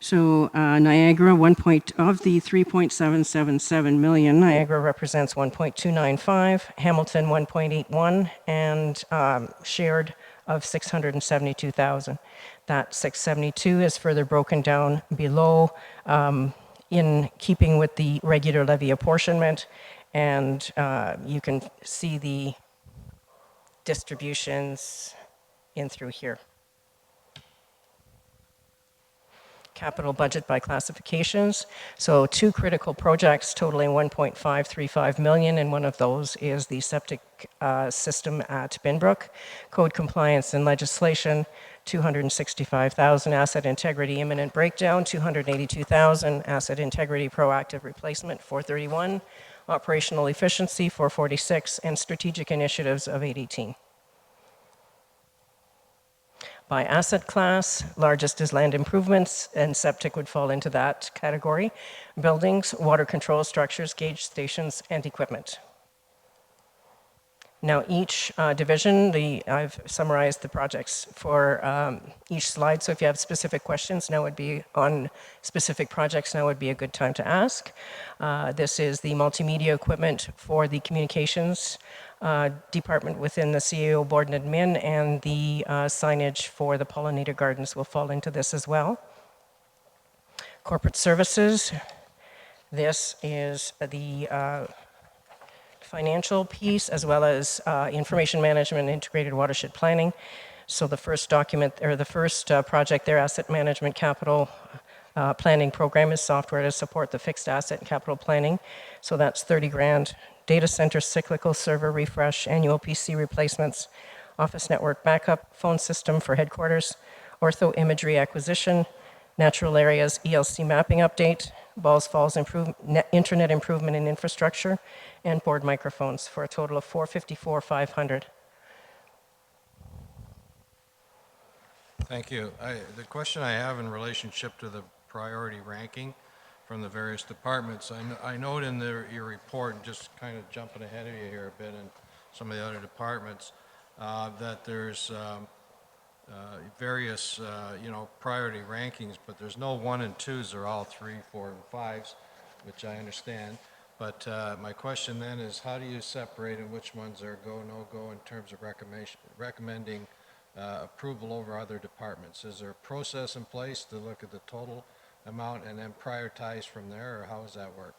So Niagara, of the 3.777 million, Niagara represents 1.295, Hamilton 1.81, and shared of 672,000. That 672 is further broken down below in keeping with the regular levy apportionment, and you can see the distributions in through here. capital budget by classifications. So 2 critical projects totaling 1.535 million, and one of those is the septic system at Binbrook. Code compliance and legislation, 265,000. Asset integrity imminent breakdown, 282,000. Asset integrity proactive replacement, 431. Operational efficiency, 446, and strategic initiatives of 818. By asset class, largest is land improvements, and septic would fall into that category. Buildings, water control structures, gauge stations, and equipment. Now, each division, I've summarized the projects for each slide, so if you have specific questions, now would be on specific projects, now would be a good time to ask. This is the multimedia equipment for the communications department within the CAO board and admin, and the signage for the pollinator gardens will fall into this as well. Corporate services, this is the financial piece, as well as information management and integrated watershed planning. So the first document, or the first project there, asset management capital planning program, is software to support the fixed asset and capital planning. So that's 30 grand. Data center cyclical server refresh, annual PC replacements, office network backup, phone system for headquarters, ortho imagery acquisition, natural areas ELC mapping update, Balls Falls internet improvement in infrastructure, and board microphones for a total of 454,500. Thank you. The question I have in relationship to the priority ranking from the various departments, I note in your report, and just kind of jumping ahead of you here a bit in some of the other departments, that there's various, priority rankings, but there's no 1 and 2s, they're all 3, 4, and 5s, which I understand. But my question then is, how do you separate and which ones are go, no go in terms of recommending approval over other departments? Is there a process in place to look at the total amount and then prioritize from there, or how does that work?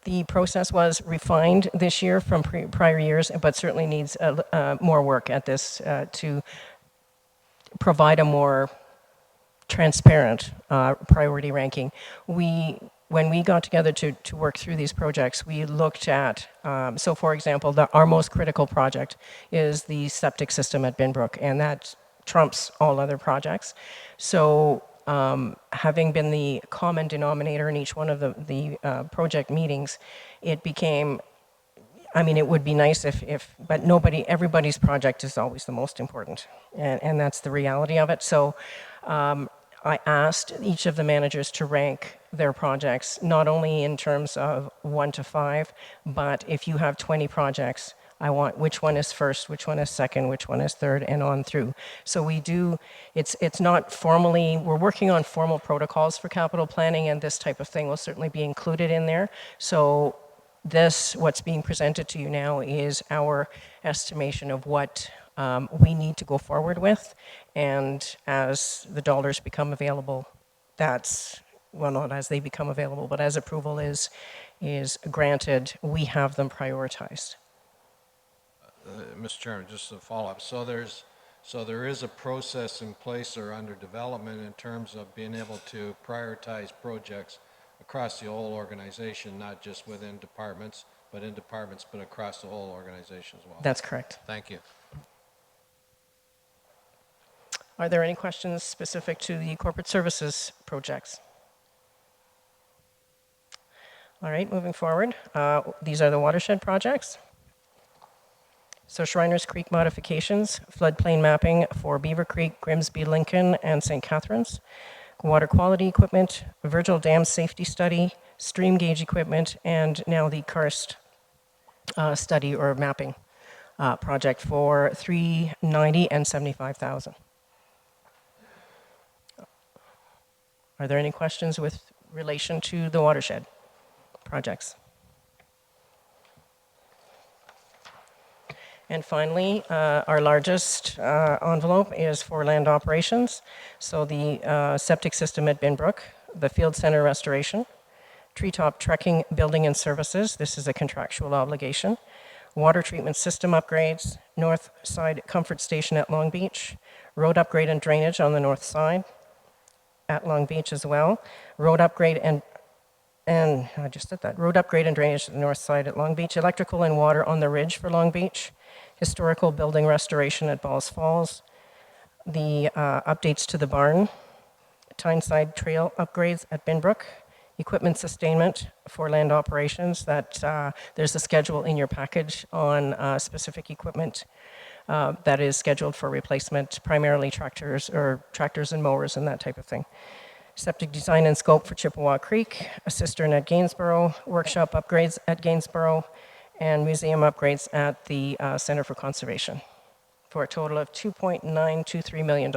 The process was refined this year from prior years, but certainly needs more work at this to provide a more transparent priority ranking. When we got together to work through these projects, we looked at, so for example, our most critical project is the septic system at Binbrook, and that trumps all other projects. So having been the common denominator in each one of the project meetings, it became, it would be nice but everybody's project is always the most important, and that's the reality of it. So I asked each of the managers to rank their projects, not only in terms of 1 to 5, but if you have 20 projects, I want which one is first, which one is second, which one is third, and on through. So we do, it's not formally, we're working on formal protocols for capital planning, and this type of thing will certainly be included in there. So what's being presented to you now is our estimation of what we need to go forward with, and as the dollars become available, not as they become available, but as approval is granted, we have them prioritized. Mr. Chairman, just a follow-up. So there is a process in place or under development in terms of being able to prioritize projects across the whole organization, not just within departments, but across the whole organization as well. That's correct. Thank you. Are there any questions specific to the corporate services projects? All right, moving forward. These are the watershed projects. So Shriners Creek modifications, floodplain mapping for Beaver Creek, Grimsby, Lincoln, and St. Catharines. Water quality equipment, Virgil Dam safety study, stream gauge equipment, and now the karst study or mapping project for $390,000 and $75,000. Are there any questions with relation to the watershed projects? And finally, our largest envelope is for land operations. So the septic system at Binbrook, the field center restoration, treetop trekking building and services. This is a contractual obligation. water treatment system upgrades, north side comfort station at Long Beach, road upgrade and drainage on the north side at Long Beach as well, road upgrade and I just said that, road upgrade and drainage to the north side at Long Beach, electrical and water on the ridge for Long Beach, historical building restoration at Balls Falls, the updates to the barn, Tyneside Trail upgrades at Binbrook, equipment sustainment for land operations, that there's a schedule in your package on specific equipment that is scheduled for replacement, primarily tractors and mowers and that type of thing. Septic design and scope for Chippewa Creek, a cistern at Gainsborough, workshop upgrades at Gainsborough, and museum upgrades at the Center for Conservation, for a total of $2.923 million.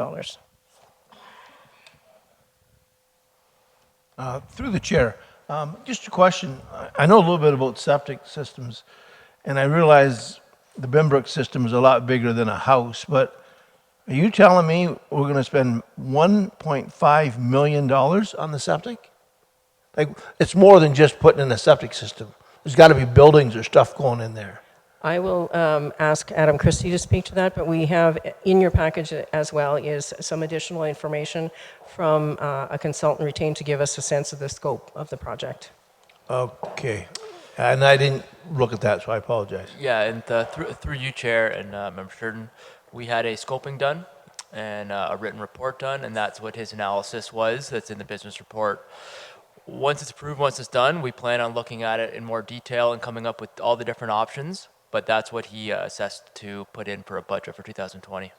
Through the chair, just a question. I know a little bit about septic systems, and I realize the Binbrook system is a lot bigger than a house, but are you telling me we're going to spend $1.5 million on the septic? Like, it's more than just putting in a septic system. There's got to be buildings or stuff going in there. I will ask Adam Christie to speak to that, but we have in your package as well is some additional information from a consultant retained to give us a sense of the scope of the project. Okay. And I didn't look at that, so I apologize. Yeah, and through you, Chair, and Member Sheridan, we had a scoping done and a written report done, and that's what his analysis was. That's in the business report. Once it's approved, once it's done, we plan on looking at it in more detail and coming up with all the different options, but that's what he assessed to put in for a budget for 2020.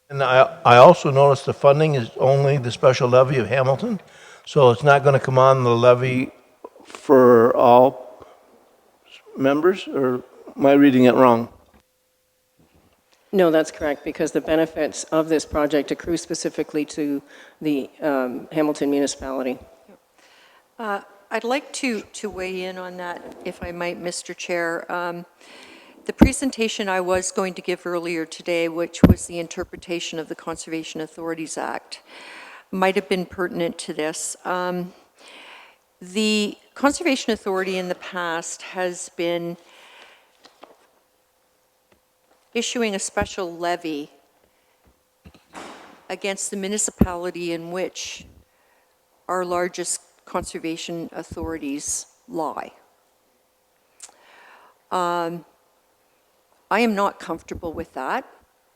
And I also noticed the funding is only the special levy of Hamilton, so it's not going to come on the levy for all members, or am I reading it wrong? No, that's correct, because the benefits of this project accrue specifically to the Hamilton municipality. I'd like to weigh in on that, if I might, Mr. Chair. The presentation I was going to give earlier today, which was the interpretation of the Conservation Authorities Act, might have been pertinent to this. The Conservation Authority in the past has been issuing a special levy against the municipality in which our largest conservation authorities lie. I am not comfortable with that.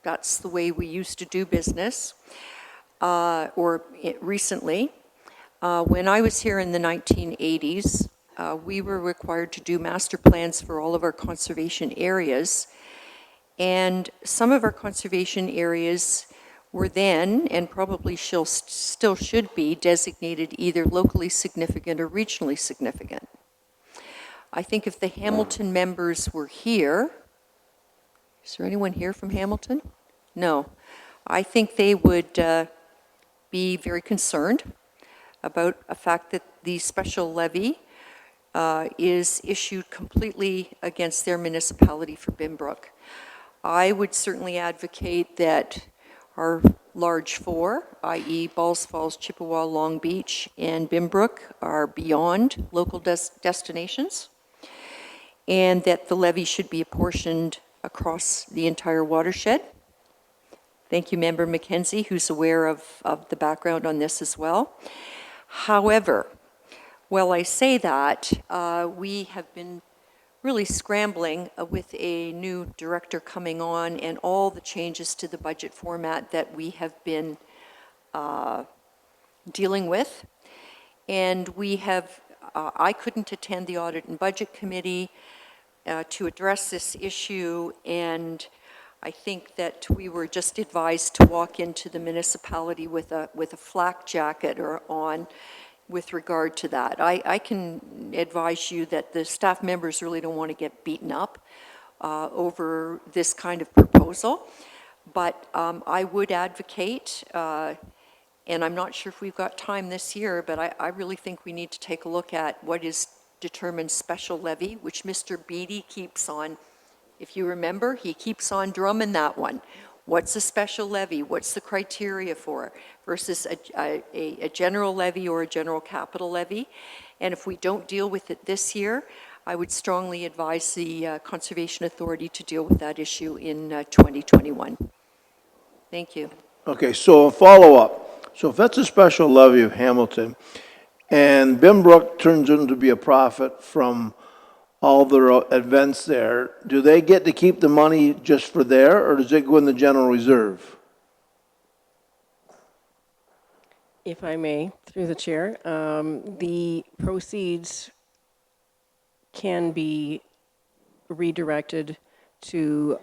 That's the way we used to do business, recently. When I was here in the 1980s, we were required to do master plans for all of our conservation areas. And some of our conservation areas were then, and probably still should be, designated either locally significant or regionally significant. I think if the Hamilton members were here, is there anyone here from Hamilton? No. I think they would be very concerned about a fact that the special levy is issued completely against their municipality for Binbrook. I would certainly advocate that our large four, i.e. Balls Falls, Chippewa, Long Beach, and Binbrook, are beyond local destinations, and that the levy should be apportioned across the entire watershed. Thank you, Member McKenzie, who's aware of the background on this as well. However, while I say that, we have been really scrambling with a new director coming on and all the changes to the budget format that we have been dealing with. And we have, I couldn't attend the Audit and Budget Committee to address this issue, and I think that we were just advised to walk into the municipality with a flak jacket on with regard to that. I can advise you that the staff members really don't want to get beaten up over this kind of proposal, but I would advocate, and I'm not sure if we've got time this year, but I really think we need to take a look at what is determined special levy, which Mr. Beattie keeps on, if you remember, he keeps on drumming that one. What's a special levy? What's the criteria for it versus a general levy or a general capital levy? And if we don't deal with it this year, I would strongly advise the Conservation Authority to deal with that issue in 2021. Thank you. Okay, so a follow-up. So if that's a special levy of Hamilton, and Bimbrook turns into be a profit from all their events there, do they get to keep the money just for there, or does it go in the general reserve? If I may, through the chair, the proceeds can be redirected to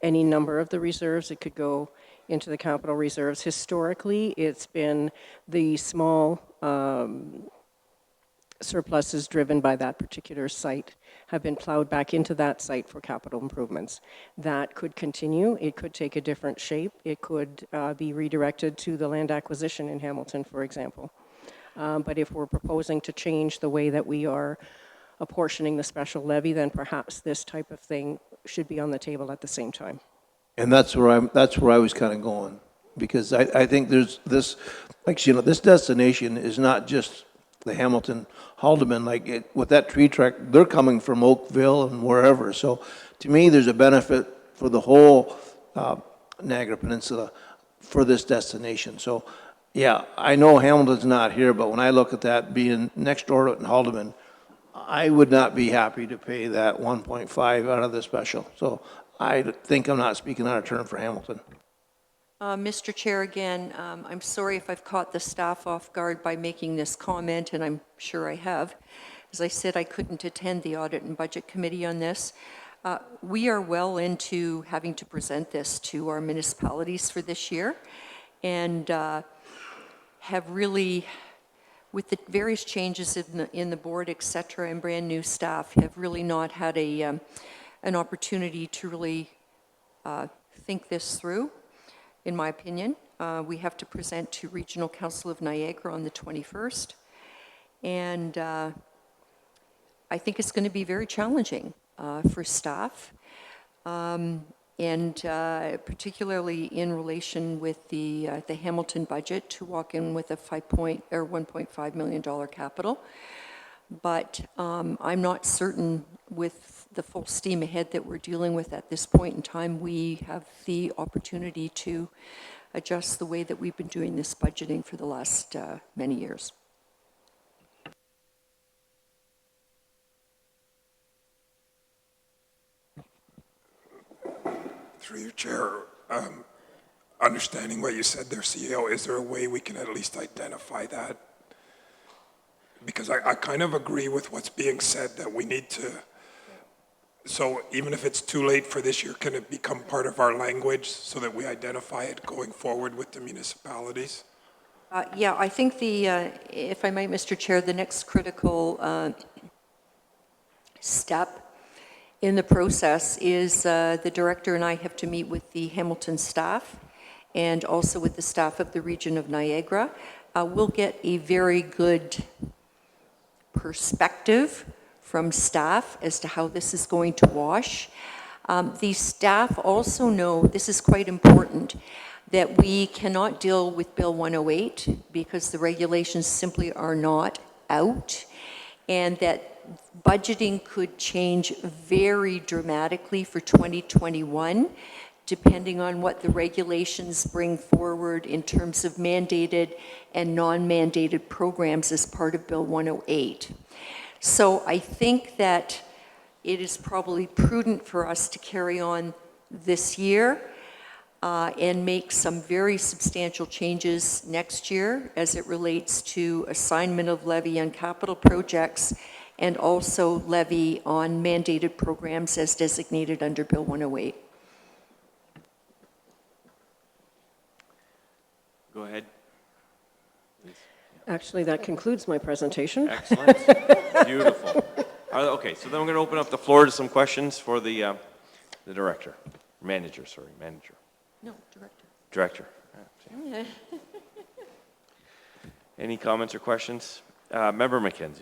any number of the reserves. It could go into the capital reserves. Historically, it's been the small surpluses driven by that particular site have been plowed back into that site for capital improvements. That could continue. It could take a different shape. It could be redirected to the land acquisition in Hamilton, for example. But if we're proposing to change the way that we are apportioning the special levy, then perhaps this type of thing should be on the table at the same time. And that's where I was kind of going, because I think there's this, like, you know, this destination is not just the Hamilton Haldeman, with that tree truck, they're coming from Oakville and wherever. So to me, there's a benefit for the whole Niagara Peninsula for this destination. So yeah, I know Hamilton's not here, but when I look at that being next door to Haldeman, I would not be happy to pay that 1.5 out of the special. So I think I'm not speaking out of turn for Hamilton. Mr. Chair, again, I'm sorry if I've caught the staff off guard by making this comment, and I'm sure I have. As I said, I couldn't attend the Audit and Budget Committee on this. We are well into having to present this to our municipalities for this year, and have really, with the various changes in the board, et cetera, and brand new staff, have really not had an opportunity to really think this through. In my opinion, we have to present to Regional Council of Niagara on the 21st. And I think it's going to be very challenging for staff, and particularly in relation with the Hamilton budget to walk in with a $1.5 million capital. But I'm not certain with the full steam ahead that we're dealing with at this point in time, we have the opportunity to adjust the way that we've been doing this budgeting for the last many years. Through you, Chair, understanding what you said there, CEO, is there a way we can at least identify that? Because I kind of agree with what's being said, that we need to, so even if it's too late for this year, can it become part of our language so that we identify it going forward with the municipalities? Yeah, I think if I might, Mr. Chair, the next critical step in the process is the director and I have to meet with the Hamilton staff and also with the staff of the region of Niagara. We'll get a very good perspective from staff as to how this is going to wash. The staff also know, this is quite important, that we cannot deal with Bill 108 because the regulations simply are not out, and that budgeting could change very dramatically for 2021 depending on what the regulations bring forward in terms of mandated and non-mandated programs as part of Bill 108. So I think that it is probably prudent for us to carry on this year and make some very substantial changes next year as it relates to assignment of levy on capital projects and also levy on mandated programs as designated under Bill 108. Go ahead. Actually, that concludes my presentation. Excellent. Beautiful. Okay, so then we're going to open up the floor to some questions for the director. Manager. No, director. Director. Yeah. Any comments or questions? Member McKenzie.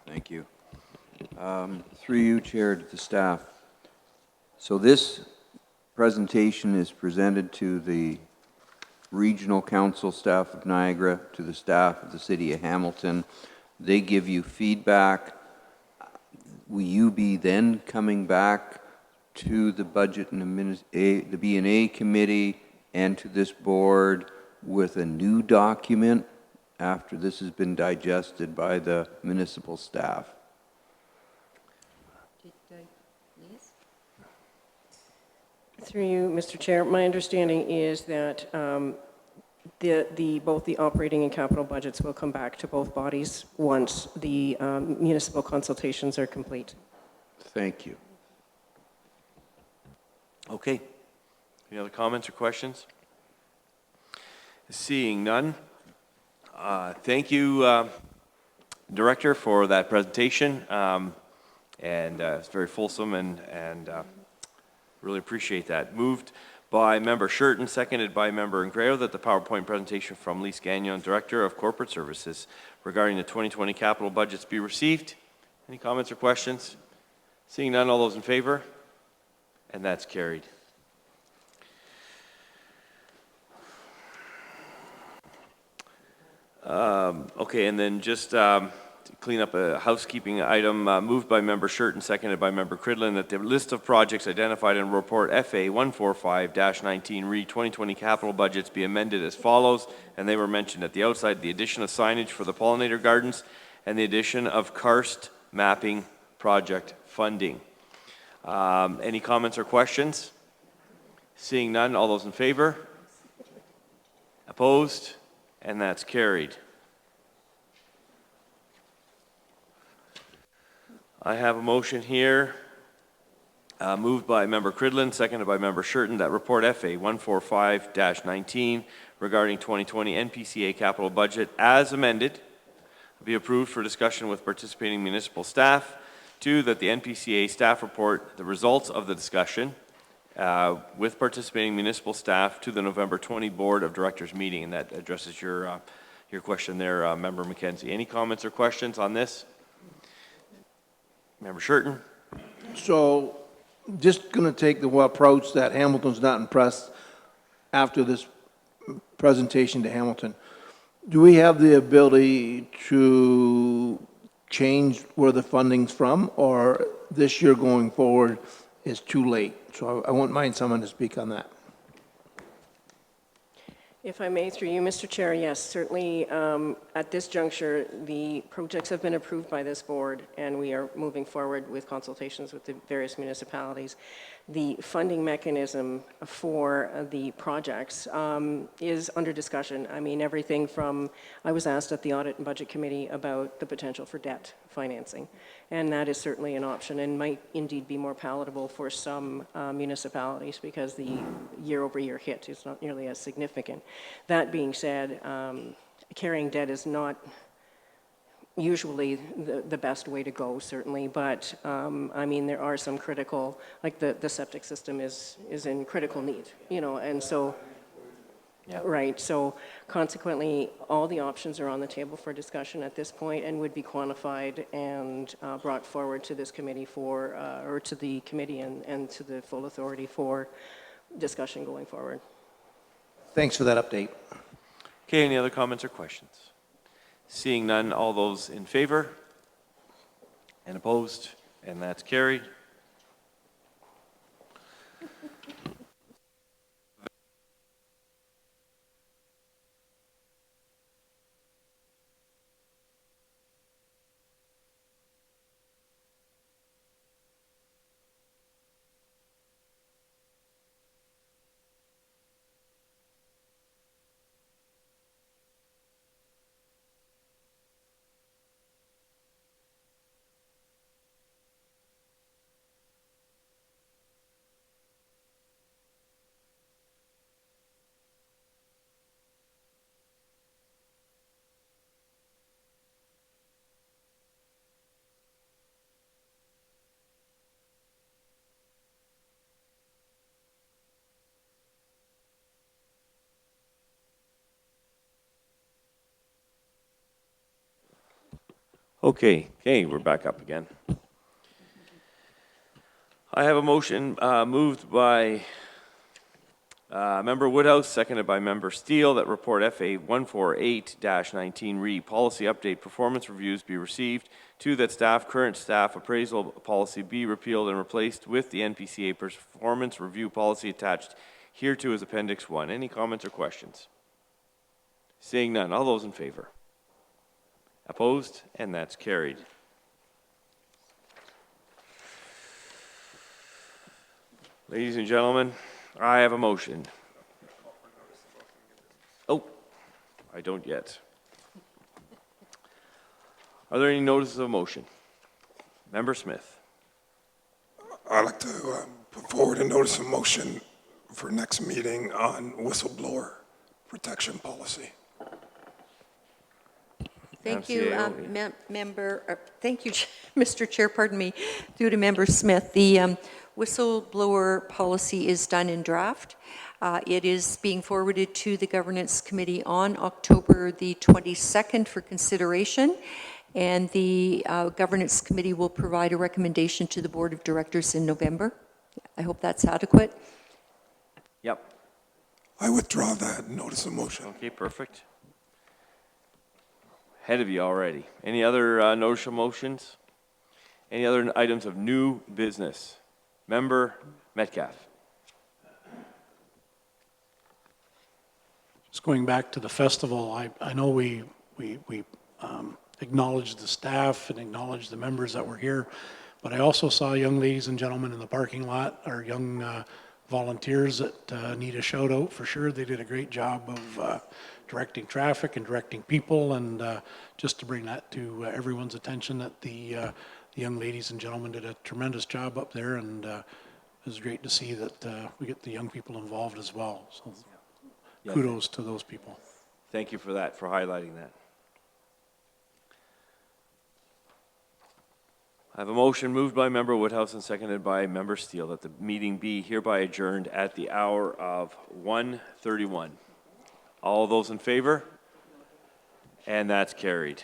Thank you. Through you, Chair, to the staff. So this presentation is presented to the Regional Council staff of Niagara, to the staff of the City of Hamilton. They give you feedback. Will you be then coming back to the Budget and the B&A Committee and to this board with a new document after this has been digested by the municipal staff? Through you, Mr. Chair, my understanding is that both the operating and capital budgets will come back to both bodies once the municipal consultations are complete. Thank you. Okay. Any other comments or questions? Seeing none. Thank you, Director, for that presentation. It's very fulsome and really appreciate that. Moved by Member Shurton, seconded by Member Ingrao, that the PowerPoint presentation from Lise Gagnon, Director of Corporate Services, regarding the 2020 capital budgets be received. Any comments or questions? Seeing none, all those in favor? And that's carried. Okay, and then just to clean up a housekeeping item, moved by Member Shurton, seconded by Member Cridlin, that the list of projects identified in report FA 145-19 re 2020 capital budgets be amended as follows, and they were mentioned at the outside: the addition of signage for the pollinator gardens and the addition of karst mapping project funding. Any comments or questions? Seeing none, all those in favor? Opposed? And that's carried. I have a motion here, moved by Member Cridlin, seconded by Member Shurton, that report FA 145-19 regarding 2020 NPCA capital budget as amended be approved for discussion with participating municipal staff. 2, that the NPCA staff report the results of the discussion with participating municipal staff to the November 20 Board of Directors meeting, and that addresses your question there, Member McKenzie. Any comments or questions on this? Member Shurton. So, just going to take the approach that Hamilton's not impressed after this presentation to Hamilton. Do we have the ability to change where the funding's from, or this year going forward is too late? So I wouldn't mind someone to speak on that. If I may, through you, Mr. Chair, yes, certainly at this juncture, the projects have been approved by this board, and we are moving forward with consultations with the various municipalities. The funding mechanism for the projects is under discussion. I mean, everything from, I was asked at the Audit and Budget Committee about the potential for debt financing, and that is certainly an option and might indeed be more palatable for some municipalities because the year-over-year hit is not nearly as significant. That being said, carrying debt is not usually the best way to go, certainly, but I mean, there are some critical, like the septic system is in critical need, you know, and so, yeah. Right, so consequently, all the options are on the table for discussion at this point and would be quantified and brought forward to this committee for, or to the committee and to the full authority for discussion going forward. Thanks for that update. Okay, any other comments or questions? Seeing none, all those in favor and opposed, and that's carried. Okay, we're back up again. I have a motion moved by Member Woodhouse, seconded by Member Steele, that report FA 148-19 re policy update performance reviews be received. 2, that current staff appraisal policy be repealed and replaced with the NPCA performance review policy attached hereto as Appendix 1. Any comments or questions? Seeing none, all those in favor? Opposed? And that's carried. Ladies and gentlemen, I have a motion. Oh, I don't yet. Are there any notices of motion? Member Smith. I'd like to put forward a notice of motion for next meeting on whistleblower protection policy. Thank you, NPCA. thank you, Mr. Chair, pardon me, through to Member Smith. The whistleblower policy is done in draft. It is being forwarded to the Governance Committee on October the 22nd for consideration, and the Governance Committee will provide a recommendation to the Board of Directors in November. I hope that's adequate. Yep. I withdraw that notice of motion. Okay, perfect. Ahead of you already. Any other notice of motions? Any other items of new business? Member Metcalf. Just going back to the festival, I know we acknowledge the staff and acknowledge the members that were here, but I also saw young ladies and gentlemen in the parking lot, our young volunteers that need a shout out for sure. They did a great job of directing traffic and directing people, and just to bring that to everyone's attention, that the young ladies and gentlemen did a tremendous job up there, and it was great to see that we get the young people involved as well. So kudos to those people. Thank you for that, for highlighting that. I have a motion moved by Member Woodhouse and seconded by Member Steele that the meeting be hereby adjourned at the hour of 1:31. All those in favor? And that's carried.